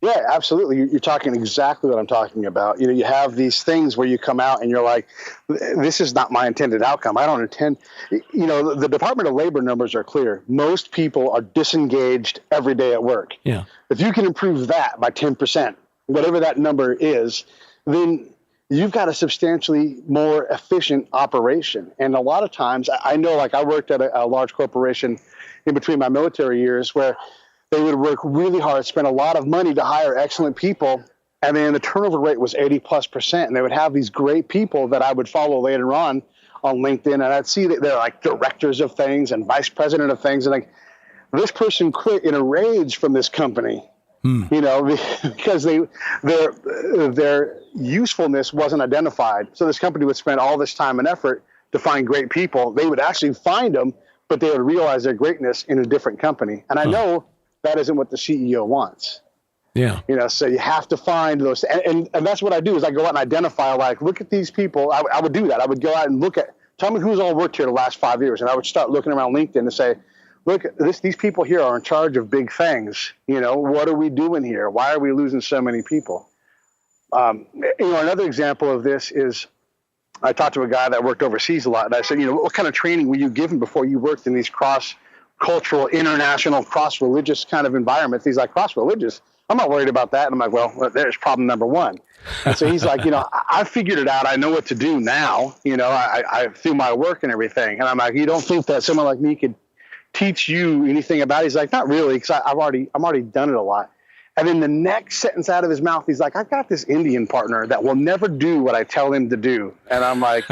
S7: Yeah, absolutely. You're talking exactly what I'm talking about. You have these things where you come out and you're like, this is not my intended outcome. I don't intend, the Department of Labor numbers are clear. Most people are disengaged every day at work. Yeah. If you can improve that by 10%, whatever that number is, then you've got a substantially more efficient operation. And a lot of times, I know, like I worked at a large corporation in between my military years where they would work really hard, spend a lot of money to hire excellent people, and then the turnover rate was 80+%. And they would have these great people that I would follow later on LinkedIn, and I'd see that they're like directors of things and vice president of things, and like, this person quit in a rage from this company. Because their usefulness wasn't identified. So this company would spend all this time and effort to find great people. They would actually find them, but they would realize their greatness in a different company. And I know that isn't what the CEO wants. Yeah. So you have to find those. And that's what I do is I go out and identify, like, look at these people. I would do that. I would go out and look at, tell me who's all worked here the last 5 years. And I would start looking around LinkedIn and say, look, these people here are in charge of big things. What are we doing here? Why are we losing so many people? Another example of this is I talked to a guy that worked overseas a lot, and I said, what kind of training were you given before you worked in these cross-cultural, international, cross-religious kind of environments? He's like, cross-religious? I'm not worried about that. And I'm like, well, there's problem number one. And so he's like, I figured it out. I know what to do now. I through my work and everything. And I'm like, you don't think that someone like me could teach you anything about it? He's like, not really, because I'm already done it a lot. And then the next sentence out of his mouth, he's like, I've got this Indian partner that will never do what I tell him to do. And I'm like,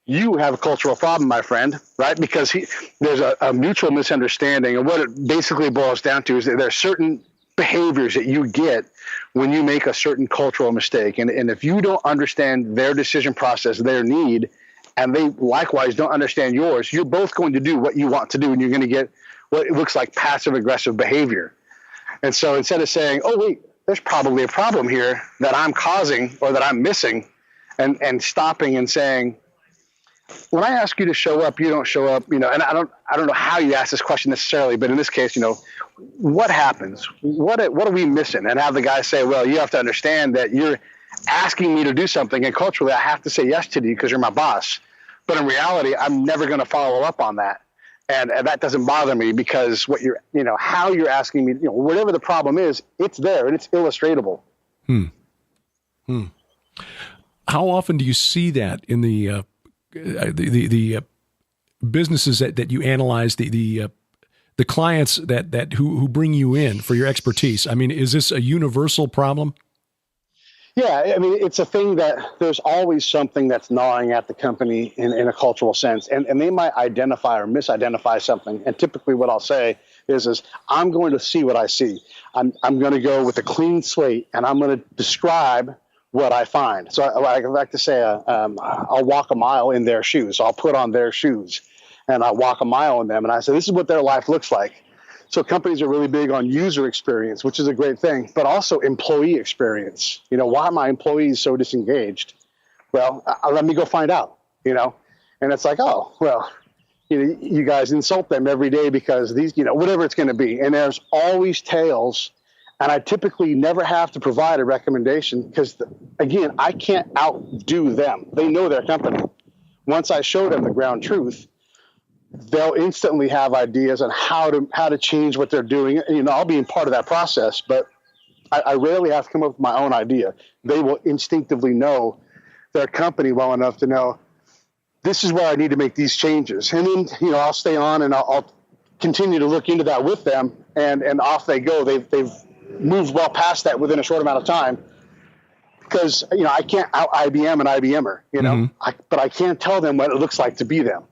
S7: you have a cultural problem, my friend, right? Because there's a mutual misunderstanding. And what it basically boils down to is that there are certain behaviors that you get when you make a certain cultural mistake. And if you don't understand their decision process, their need, and they likewise don't understand yours, you're both going to do what you want to do, and you're going to get what it looks like passive-aggressive behavior. And so instead of saying, oh, wait, there's probably a problem here that I'm causing or that I'm missing, and stopping and saying, when I ask you to show up, you don't show up, and I don't know how you ask this question necessarily, but in this case, what happens? What are we missing? And have the guy say, well, you have to understand that you're asking me to do something, and culturally I have to say yes to you because you're my boss. But in reality, I'm never going to follow up on that. And that doesn't bother me because what how you're asking me, whatever the problem is, it's there and it's illustratable.
S6: How often do you see that in the businesses that you analyze, the clients that who bring you in for your expertise? I mean, is this a universal problem?
S7: Yeah, I mean, it's a thing that there's always something that's gnawing at the company in a cultural sense. And they might identify or misidentify something. And typically what I'll say is I'm going to see what I see. I'm going to go with a clean slate, and I'm going to describe what I find. So I like to say I'll walk a mile in their shoes. So I'll put on their shoes, and I walk a mile in them. And I say, this is what their life looks like. So companies are really big on user experience, which is a great thing, but also employee experience. Why are my employees so disengaged? Well, let me go find out, And it's like, oh, well, you guys insult them every day because these, whatever it's going to be. And there's always tails. And I typically never have to provide a recommendation because, again, I can't outdo them. They know their company. Once I show them the ground truth, they'll instantly have ideas on how to change what they're doing. And, I'll be in part of that process, but I rarely have to come up with my own idea. They will instinctively know their company well enough to know this is where I need to make these changes. And then, I'll stay on and I'll continue to look into that with them, and off they go. They've moved well past that within a short amount of time because, I can't out IBM an IBMer, but I can tell them what it looks like to be them.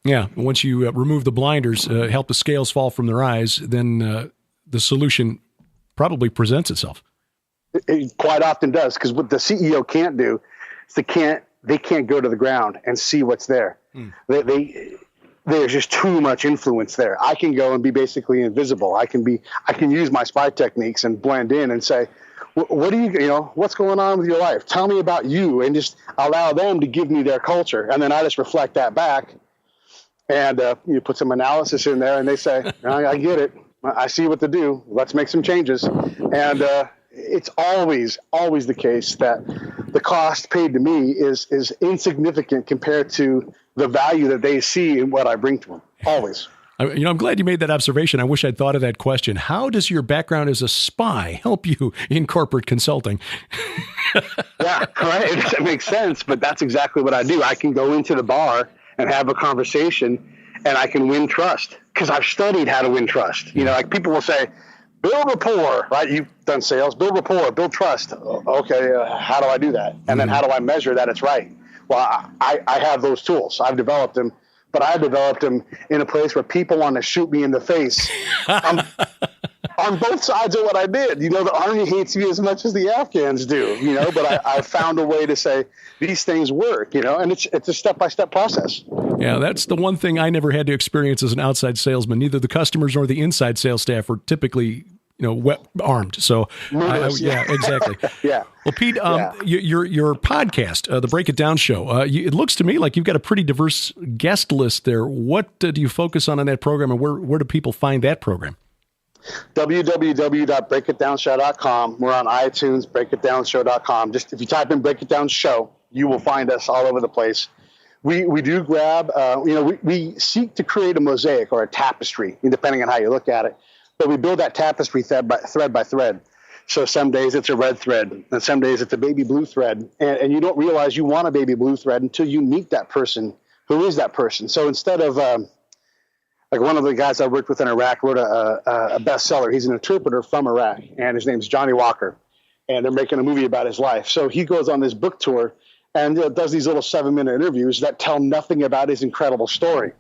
S6: Yeah. Once you remove the blinders, help the scales fall from their eyes, then the solution probably presents itself.
S7: It quite often does, because what the CEO can't do is they can't go to the ground and see what's there. There's just too much influence there. I can go and be basically invisible. I can use my spy techniques and blend in and say, what do what's going on with your life? Tell me about you, and just allow them to give me their culture. And then I just reflect that back, and you put some analysis in there, and they say, I get it. I see what to do. Let's make some changes. And it's always the case that the cost paid to me is insignificant compared to the value that they see in what I bring to them. Always.
S6: I'm glad you made that observation. I wish I'd thought of that question. How does your background as a spy help you in corporate consulting?
S7: Yeah, right. It doesn't make sense, but that's exactly what I do. I can go into the bar and have a conversation, and I can win trust because I've studied how to win trust. Like people will say, build rapport, right? You've done sales, build rapport, build trust. Okay, how do I do that? And then how do I measure that it's right? Well, I have those tools. I've developed them, but I developed them in a place where people want to shoot me in the face on both sides of what I did. The Army hates me as much as the Afghans do, but I found a way to say these things work, and it's a step-by-step process.
S6: Yeah, that's the one thing I never had to experience as an outside salesman. Neither the customers nor the inside sales staff were typically, armed. So, yeah, exactly.
S7: Yeah.
S6: Well, Pete, your podcast, the Break It Down Show, it looks to me like you've got a pretty diverse guest list there. What do you focus on in that program, and where do people find that program?
S7: www.breakitdownshow.com. We're on iTunes, breakitdownshow.com. Just if you type in Break It Down Show, you will find us all over the place. We do grab, we seek to create a mosaic or a tapestry, depending on how you look at it. But we build that tapestry thread by thread. So some days it's a red thread, and some days it's a baby blue thread. And you don't realize you want a baby blue thread until you meet that person. Who is that person? So instead of, like one of the guys I worked with in Iraq wrote a bestseller. He's an interpreter from Iraq, and his name's Johnny Walker. And they're making a movie about his life. So he goes on this book tour and does these little 7-minute interviews that tell nothing about his incredible story.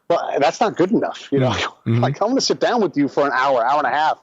S7: Well, that's not good enough.
S6: Mm-hmm.
S7: Like, I'm going to sit down with you for an hour and a half,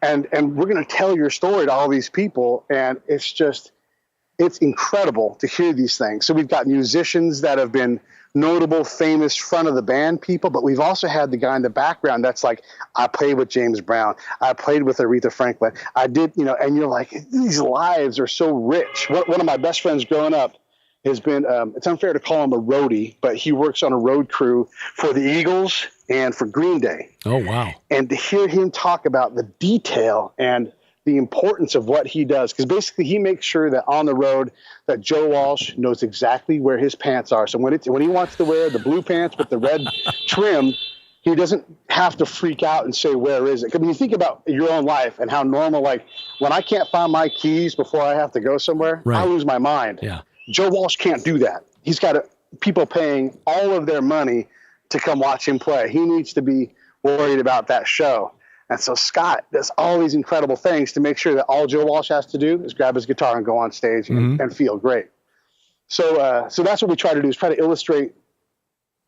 S7: and we're going to tell your story to all these people. And it's incredible to hear these things. So we've got musicians that have been notable, famous, front of the band people, but we've also had the guy in the background that's like, I played with James Brown, I played with Aretha Franklin, I did, and you're like, these lives are so rich. One of my best friends growing up has been, it's unfair to call him a roadie, but he works on a road crew for the Eagles and for Green Day.
S6: Oh, wow.
S7: And to hear him talk about the detail and the importance of what he does, because basically he makes sure that on the road that Joe Walsh knows exactly where his pants are. So when he wants to wear the blue pants with the red trim, he doesn't have to freak out and say, where is it? Because when you think about your own life and how normal, like when I can't find my keys before I have to go somewhere, right, I lose my mind.
S6: Yeah.
S7: Joe Walsh can't do that. He's got people paying all of their money to come watch him play. He needs to be worried about that show. And so Scott does all these incredible things to make sure that all Joe Walsh has to do is grab his guitar and go on stage and feel great. So that's what we try to do, is try to illustrate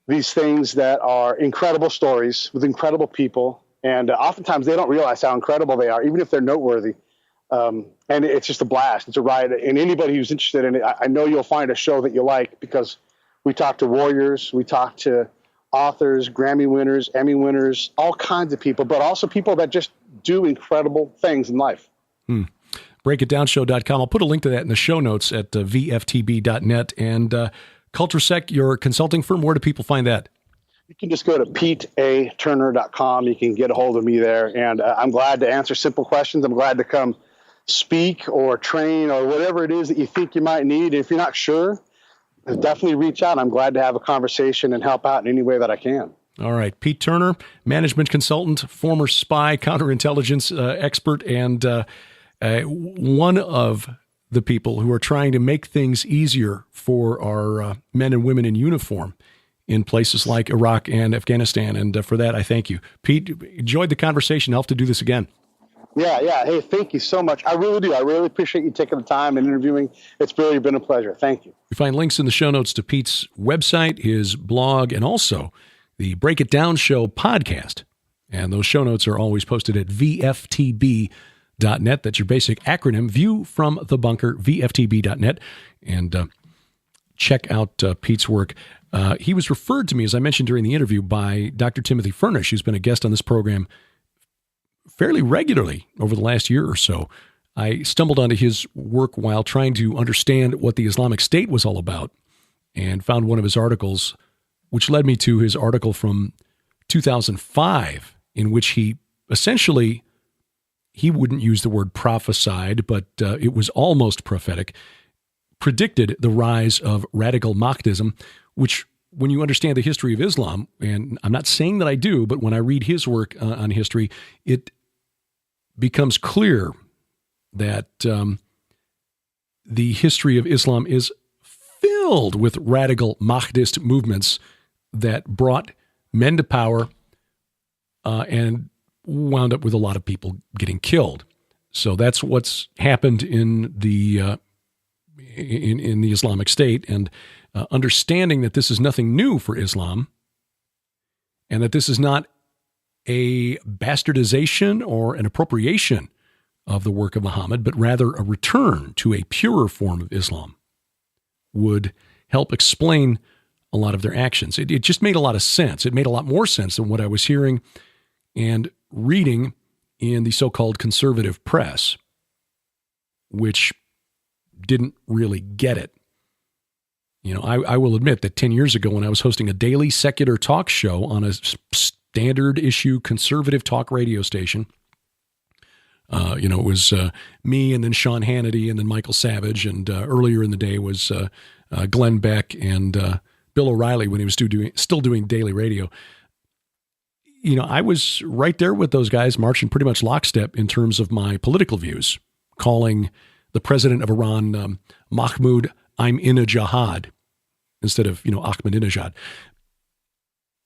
S7: these things that are incredible stories with incredible people. And oftentimes they don't realize how incredible they are, even if they're noteworthy. And it's just a blast. It's a ride. And anybody who's interested in it, I know you'll find a show that you like, because we talk to warriors, we talk to authors, Grammy winners, Emmy winners, all kinds of people, but also people that just do incredible things in life.
S6: BreakItDownShow.com. I'll put a link to that in the show notes at VFTB.net. And CultureSec, your consulting firm, where do people find that?
S7: You can just go to PeteATurner.com. You can get a hold of me there. And I'm glad to answer simple questions. I'm glad to come speak or train or whatever it is that you think you might need. If you're not sure, definitely reach out. I'm glad to have a conversation and help out in any way that I can.
S6: All right. Pete Turner, management consultant, former spy, counterintelligence expert, and one of the people who are trying to make things easier for our men and women in uniform in places like Iraq and Afghanistan. And for that, I thank you. Pete, enjoyed the conversation. I'll have to do this again.
S7: Yeah. Hey, thank you so much. I really do. I really appreciate you taking the time and interviewing. It's really been a pleasure. Thank you.
S6: You find links in the show notes to Pete's website, his blog, and also the Break It Down Show podcast. And those show notes are always posted at VFTB.net. That's your basic acronym, View from the Bunker, VFTB.net. And check out Pete's work. He was referred to me, as I mentioned during the interview, by Dr. Timothy Furnish, who's been a guest on this program fairly regularly over the last year or so. I stumbled onto his work while trying to understand what the Islamic State was all about and found one of his articles, which led me to his article from 2005, in which he essentially, he wouldn't use the word prophesied, but it was almost prophetic, predicted the rise of radical Mahdism, which, when you understand the history of Islam, and I'm not saying that I do, but when I read his work on history, it becomes clear that the history of Islam is filled with radical Mahdist movements that brought men to power and wound up with a lot of people getting killed. So that's what's happened in the in the Islamic State, and understanding that this is nothing new for Islam, and that this is not a bastardization or an appropriation of the work of Muhammad, but rather a return to a purer form of Islam, would help explain a lot of their actions. It just made a lot of sense. It made a lot more sense than what I was hearing and reading in the so-called conservative press, which didn't really get it. You know, I will admit that 10 years ago, when I was hosting a daily secular talk show on a standard issue conservative talk radio station, it was me and then Sean Hannity and then Michael Savage, and earlier in the day was Glenn Beck and Bill O'Reilly when he was still doing daily radio. You know, I was right there with those guys, marching pretty much lockstep in terms of my political views, calling the president of Iran Mahmoud Ahmadinejad instead of, Ahmadinejad.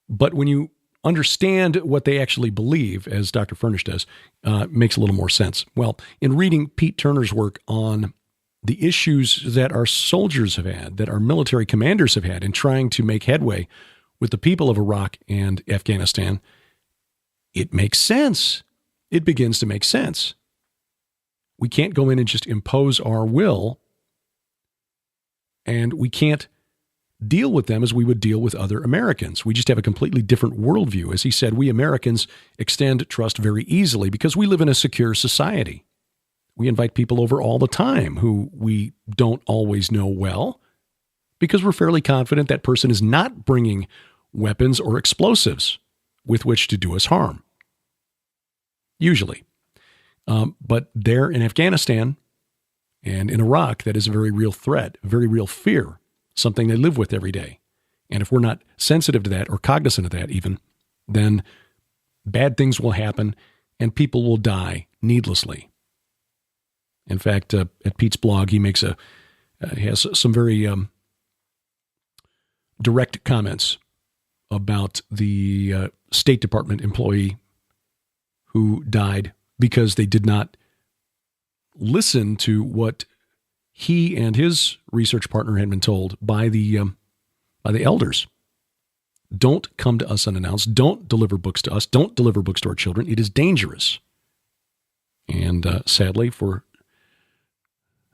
S6: But when you understand what they actually believe, as Dr. Furnish does, it makes a little more sense. Well, in reading Pete Turner's work on the issues that our soldiers have had, that our military commanders have had in trying to make headway with the people of Iraq and Afghanistan, it makes sense. It begins to make sense. We can't go in and just impose our will, and we can't deal with them as we would deal with other Americans. We just have a completely different worldview. As he said, we Americans extend trust very easily because we live in a secure society. We invite people over all the time who we don't always know well because we're fairly confident that person is not bringing weapons or explosives with which to do us harm. Usually. But there in Afghanistan and in Iraq, that is a very real threat, a very real fear, something they live with every day. And if we're not sensitive to that or cognizant of that even, then bad things will happen and people will die needlessly. In fact, at Pete's blog, he makes he has some very direct comments about the State Department employee who died because they did not listen to what he and his research partner had been told by the elders. Don't come to us unannounced. Don't deliver books to us. Don't deliver books to our children. It is dangerous. And sadly, for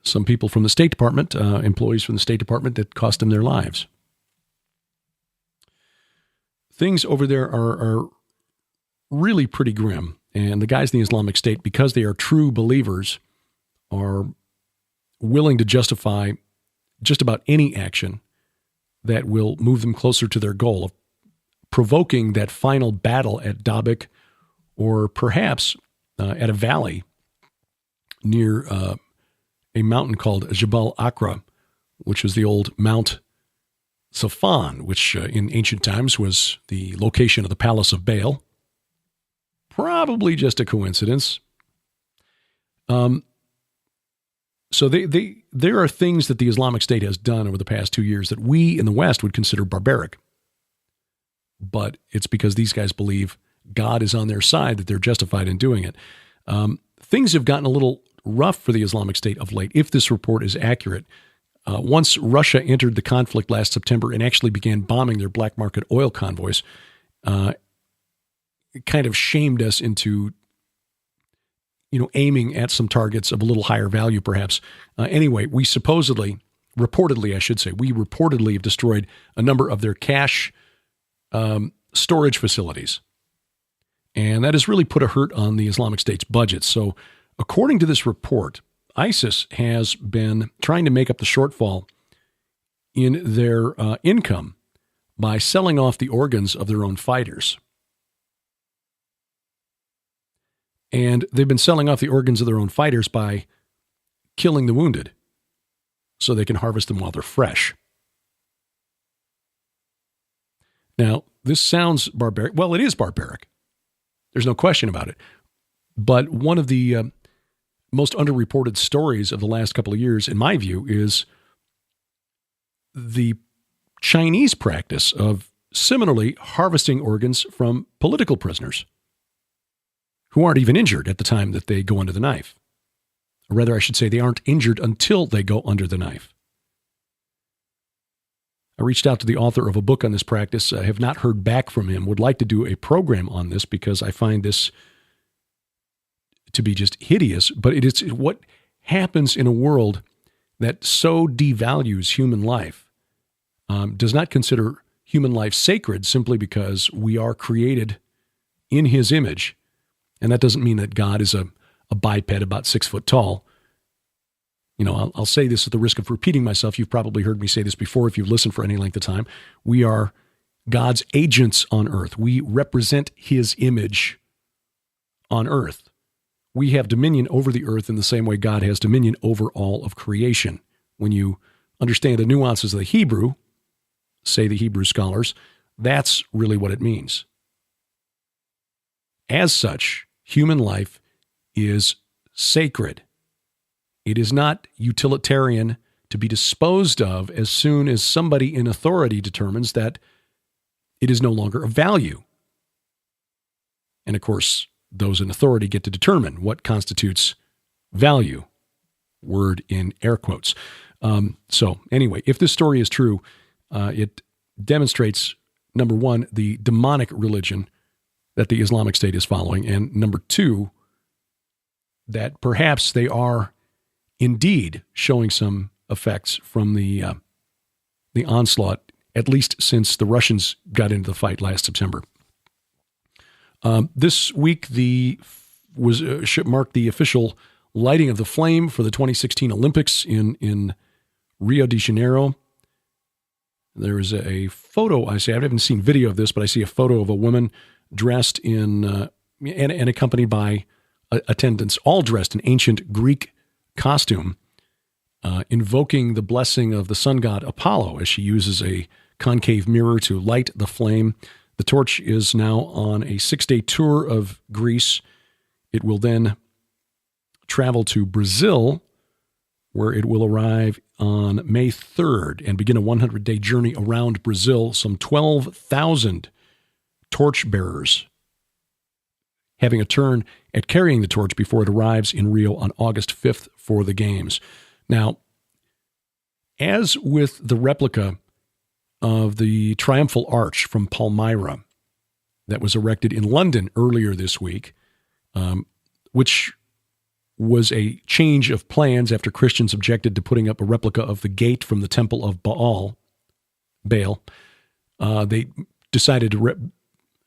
S6: some people from the State Department, employees from the State Department, that cost them their lives. Things over there are really pretty grim. And the guys in the Islamic State, because they are true believers, are willing to justify just about any action that will move them closer to their goal of provoking that final battle at Dabik, or perhaps at a valley near a mountain called Jabal Akra, which was the old Mount Safan, which in ancient times was the location of the Palace of Baal. Probably just a coincidence. So there are things that the Islamic State has done over the past 2 years that we in the West would consider barbaric. But it's because these guys believe God is on their side that they're justified in doing it. Things have gotten a little rough for the Islamic State of late, if this report is accurate. Once Russia entered the conflict last September and actually began bombing their black market oil convoys, it kind of shamed us into aiming at some targets of a little higher value, perhaps. Anyway, we reportedly have destroyed a number of their cash storage facilities. And that has really put a hurt on the Islamic State's budget. So according to this report, ISIS has been trying to make up the shortfall in their income by selling off the organs of their own fighters. And they've been selling off the organs of their own fighters by killing the wounded so they can harvest them while they're fresh. Now, this sounds barbaric. Well, it is barbaric. There's no question about it. But one of the most underreported stories of the last couple of years, in my view, is the Chinese practice of similarly harvesting organs from political prisoners who aren't even injured at the time that they go under the knife. Or rather, I should say they aren't injured until they go under the knife. I reached out to the author of a book on this practice. I have not heard back from him. Would like to do a program on this because I find this to be just hideous. But it is what happens in a world that so devalues human life, does not consider human life sacred simply because we are created in his image. And that doesn't mean that God is a biped about 6 foot tall. I'll say this at the risk of repeating myself. You've probably heard me say this before if you've listened for any length of time. We are God's agents on earth. We represent his image on earth. We have dominion over the earth in the same way God has dominion over all of creation. When you understand the nuances of the Hebrew, say the Hebrew scholars, that's really what it means. As such, human life is sacred. It is not utilitarian to be disposed of as soon as somebody in authority determines that it is no longer of value. And of course, those in authority get to determine what constitutes value. Word in air quotes. So anyway, if this story is true, it demonstrates, number one, the demonic religion that the Islamic State is following, and number two, that perhaps they are indeed showing some effects from the onslaught, at least since the Russians got into the fight last September. This week marked the official lighting of the flame for the 2016 Olympics in Rio de Janeiro. There is a photo, I haven't seen video of this, but I see a photo of a woman dressed in and accompanied by attendants, all dressed in ancient Greek costume, invoking the blessing of the sun god Apollo as she uses a concave mirror to light the flame. The torch is now on a 6-day tour of Greece. It will then travel to Brazil, where it will arrive on May 3rd and begin a 100-day journey around Brazil. Some 12,000 torch bearers having a turn at carrying the torch before it arrives in Rio on August 5th for the Games. Now, as with the replica of the Triumphal Arch from Palmyra that was erected in London earlier this week, which was a change of plans after Christians objected to putting up a replica of the gate from the Temple of Baal. They decided to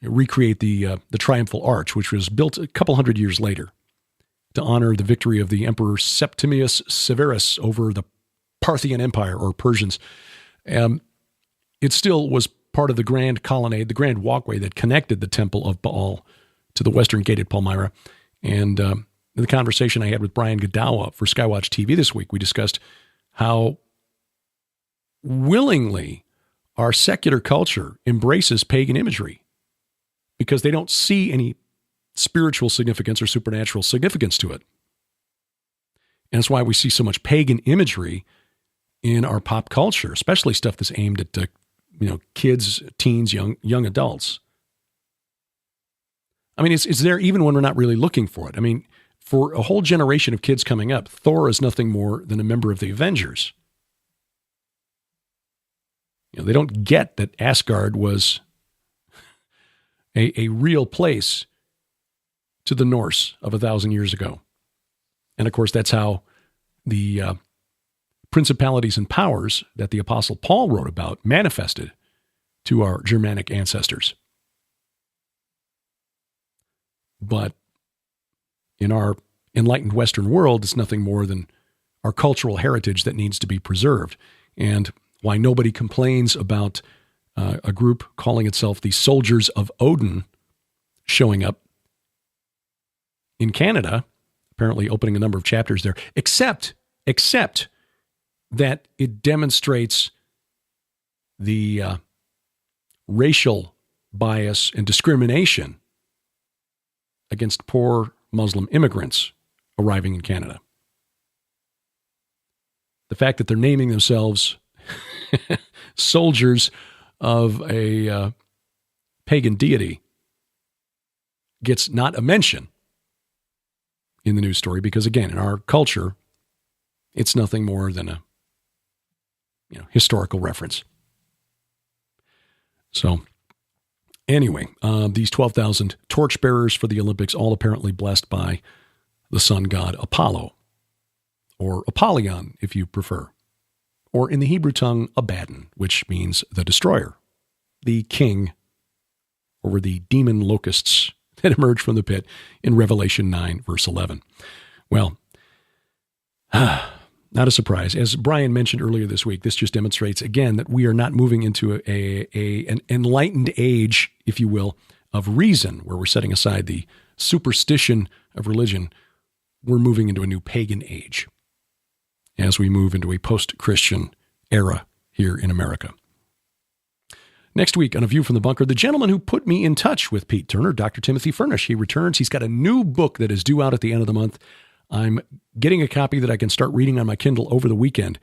S6: recreate the Triumphal Arch, which was built a couple hundred years later to honor the victory of the Emperor Septimius Severus over the Parthian Empire, or Persians. It still was part of the grand colonnade, the grand walkway that connected the Temple of Baal to the western gated Palmyra. And in the conversation I had with Brian Godawa for Skywatch TV this week, we discussed how willingly our secular culture embraces pagan imagery because they don't see any spiritual significance or supernatural significance to it. And that's why we see so much pagan imagery in our pop culture, especially stuff that's aimed at kids, teens, young adults. I mean, it's there even when we're not really looking for it. I mean, for a whole generation of kids coming up, Thor is nothing more than a member of the Avengers. They don't get that Asgard was a real place to the Norse of 1,000 years ago. And of course, that's how the principalities and powers that the Apostle Paul wrote about manifested to our Germanic ancestors. But in our enlightened Western world, it's nothing more than our cultural heritage that needs to be preserved. And why nobody complains about a group calling itself the Soldiers of Odin showing up in Canada, apparently opening a number of chapters there, except that it demonstrates the racial bias and discrimination against poor Muslim immigrants arriving in Canada. The fact that they're naming themselves soldiers of a pagan deity gets not a mention in the news story because, again, in our culture, it's nothing more than a historical reference. So anyway, these 12,000 torchbearers for the Olympics, all apparently blessed by the sun god Apollo, or Apollyon, if you prefer, or in the Hebrew tongue, Abaddon, which means the destroyer, the king over the demon locusts that emerged from the pit in Revelation 9, verse 11. Well, not a surprise. As Brian mentioned earlier this week, this just demonstrates again that we are not moving into an enlightened age, if you will, of reason, where we're setting aside the superstition of religion. We're moving into a new pagan age as we move into a post-Christian era here in America. Next week on A View from the Bunker, the gentleman who put me in touch with Pete Turner, Dr. Timothy Furnish. He returns. He's got a new book that is due out at the end of the month. I'm getting a copy that I can start reading on my Kindle over the weekend.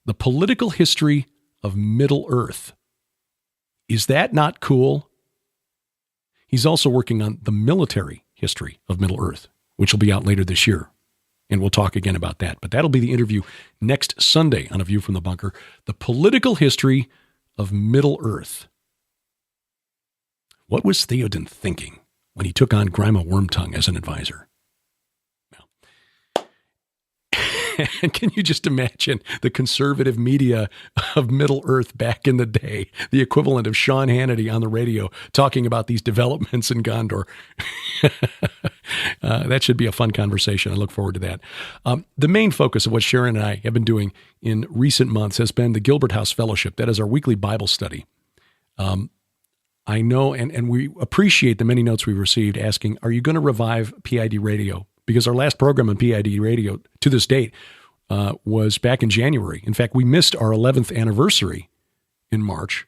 S6: The Political History of Middle Earth. Is that not cool? He's also working on the military history of Middle Earth, which will be out later this year. And we'll talk again about that. But that'll be the interview next Sunday on A View from the Bunker. The Political History of Middle Earth. What was Theoden thinking when he took on Grima Wormtongue as an advisor? And can you just imagine the conservative media of Middle Earth back in the day, the equivalent of Sean Hannity on the radio talking about these developments in Gondor? That should be a fun conversation. I look forward to that. The main focus of what Sharon and I have been doing in recent months has been the Gilbert House Fellowship. That is our weekly Bible study. I know, and we appreciate the many notes we've received asking, are you going to revive PID Radio? Because our last program on PID Radio to this date was back in January. In fact, we missed our 11th anniversary in March.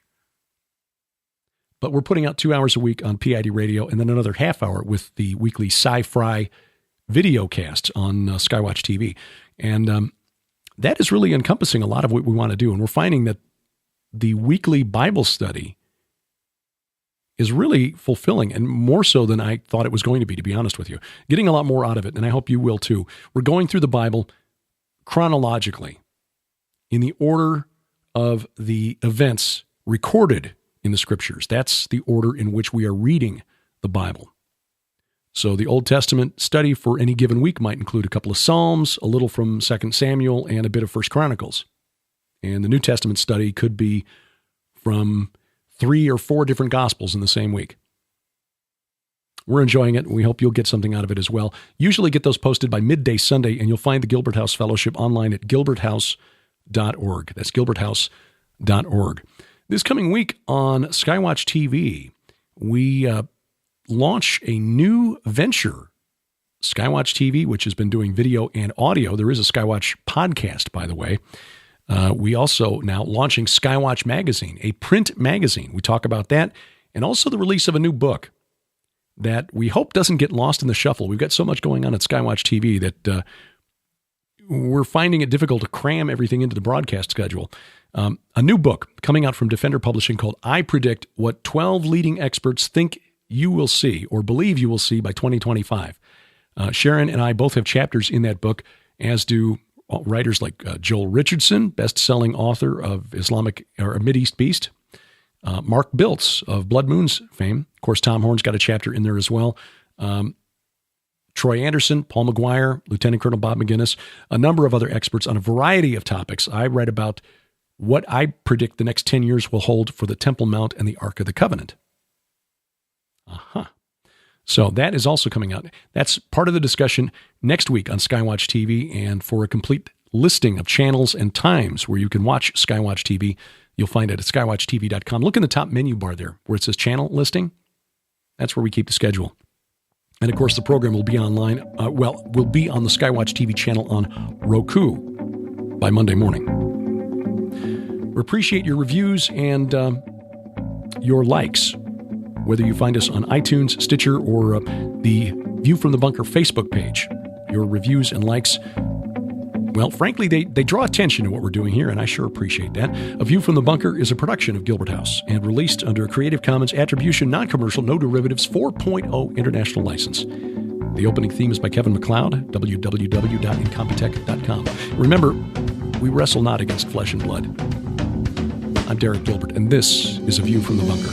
S6: But we're putting out 2 hours a week on PID Radio and then another half hour with the weekly sci-fi video casts on Skywatch TV. And that is really encompassing a lot of what we want to do. And we're finding that the weekly Bible study is really fulfilling, and more so than I thought it was going to be honest with you. Getting a lot more out of it, and I hope you will too. We're going through the Bible chronologically in the order of the events recorded in the Scriptures. That's the order in which we are reading the Bible. So the Old Testament study for any given week might include a couple of Psalms, a little from 2 Samuel, and a bit of 1 Chronicles. And the New Testament study could be from 3 or 4 different Gospels in the same week. We're enjoying it, and we hope you'll get something out of it as well. Usually get those posted by midday Sunday, and you'll find the Gilbert House Fellowship online at gilberthouse.org. That's gilberthouse.org. This coming week on Skywatch TV, we launch a new venture, Skywatch TV, which has been doing video and audio. There is a Skywatch podcast, by the way. We also now launching Skywatch Magazine, a print magazine. We talk about that, and also the release of a new book that we hope doesn't get lost in the shuffle. We've got so much going on at Skywatch TV that we're finding it difficult to cram everything into the broadcast schedule. A new book coming out from Defender Publishing called I Predict What 12 Leading Experts Think You Will See or Believe You Will See by 2025. Sharon and I both have chapters in that book, as do writers like Joel Richardson, best-selling author of Islamic or Mideast Beast, Mark Biltz of Blood Moon's fame. Of course, Tom Horn's got a chapter in there as well. Troy Anderson, Paul McGuire, Lieutenant Colonel Bob McGinnis, a number of other experts on a variety of topics. I write about what I predict the next 10 years will hold for the Temple Mount and the Ark of the Covenant. So that is also coming out. That's part of the discussion next week on Skywatch TV. And for a complete listing of channels and times where you can watch Skywatch TV, you'll find it at skywatchtv.com. Look in the top menu bar there where it says channel listing. That's where we keep the schedule. And of course, the program will be online. Will be on the Skywatch TV channel on Roku by Monday morning. We appreciate your reviews and your likes, whether you find us on iTunes, Stitcher, or the View from the Bunker Facebook page. Your reviews and likes, well, frankly, they draw attention to what we're doing here, and I sure appreciate that. A View from the Bunker is a production of Gilbert House and released under a Creative Commons Attribution, Non-Commercial, No Derivatives 4.0 International License. The opening theme is by Kevin MacLeod, www.incompetech.com. Remember, we wrestle not against flesh and blood. I'm Derek Gilbert, and this is A View from the Bunker.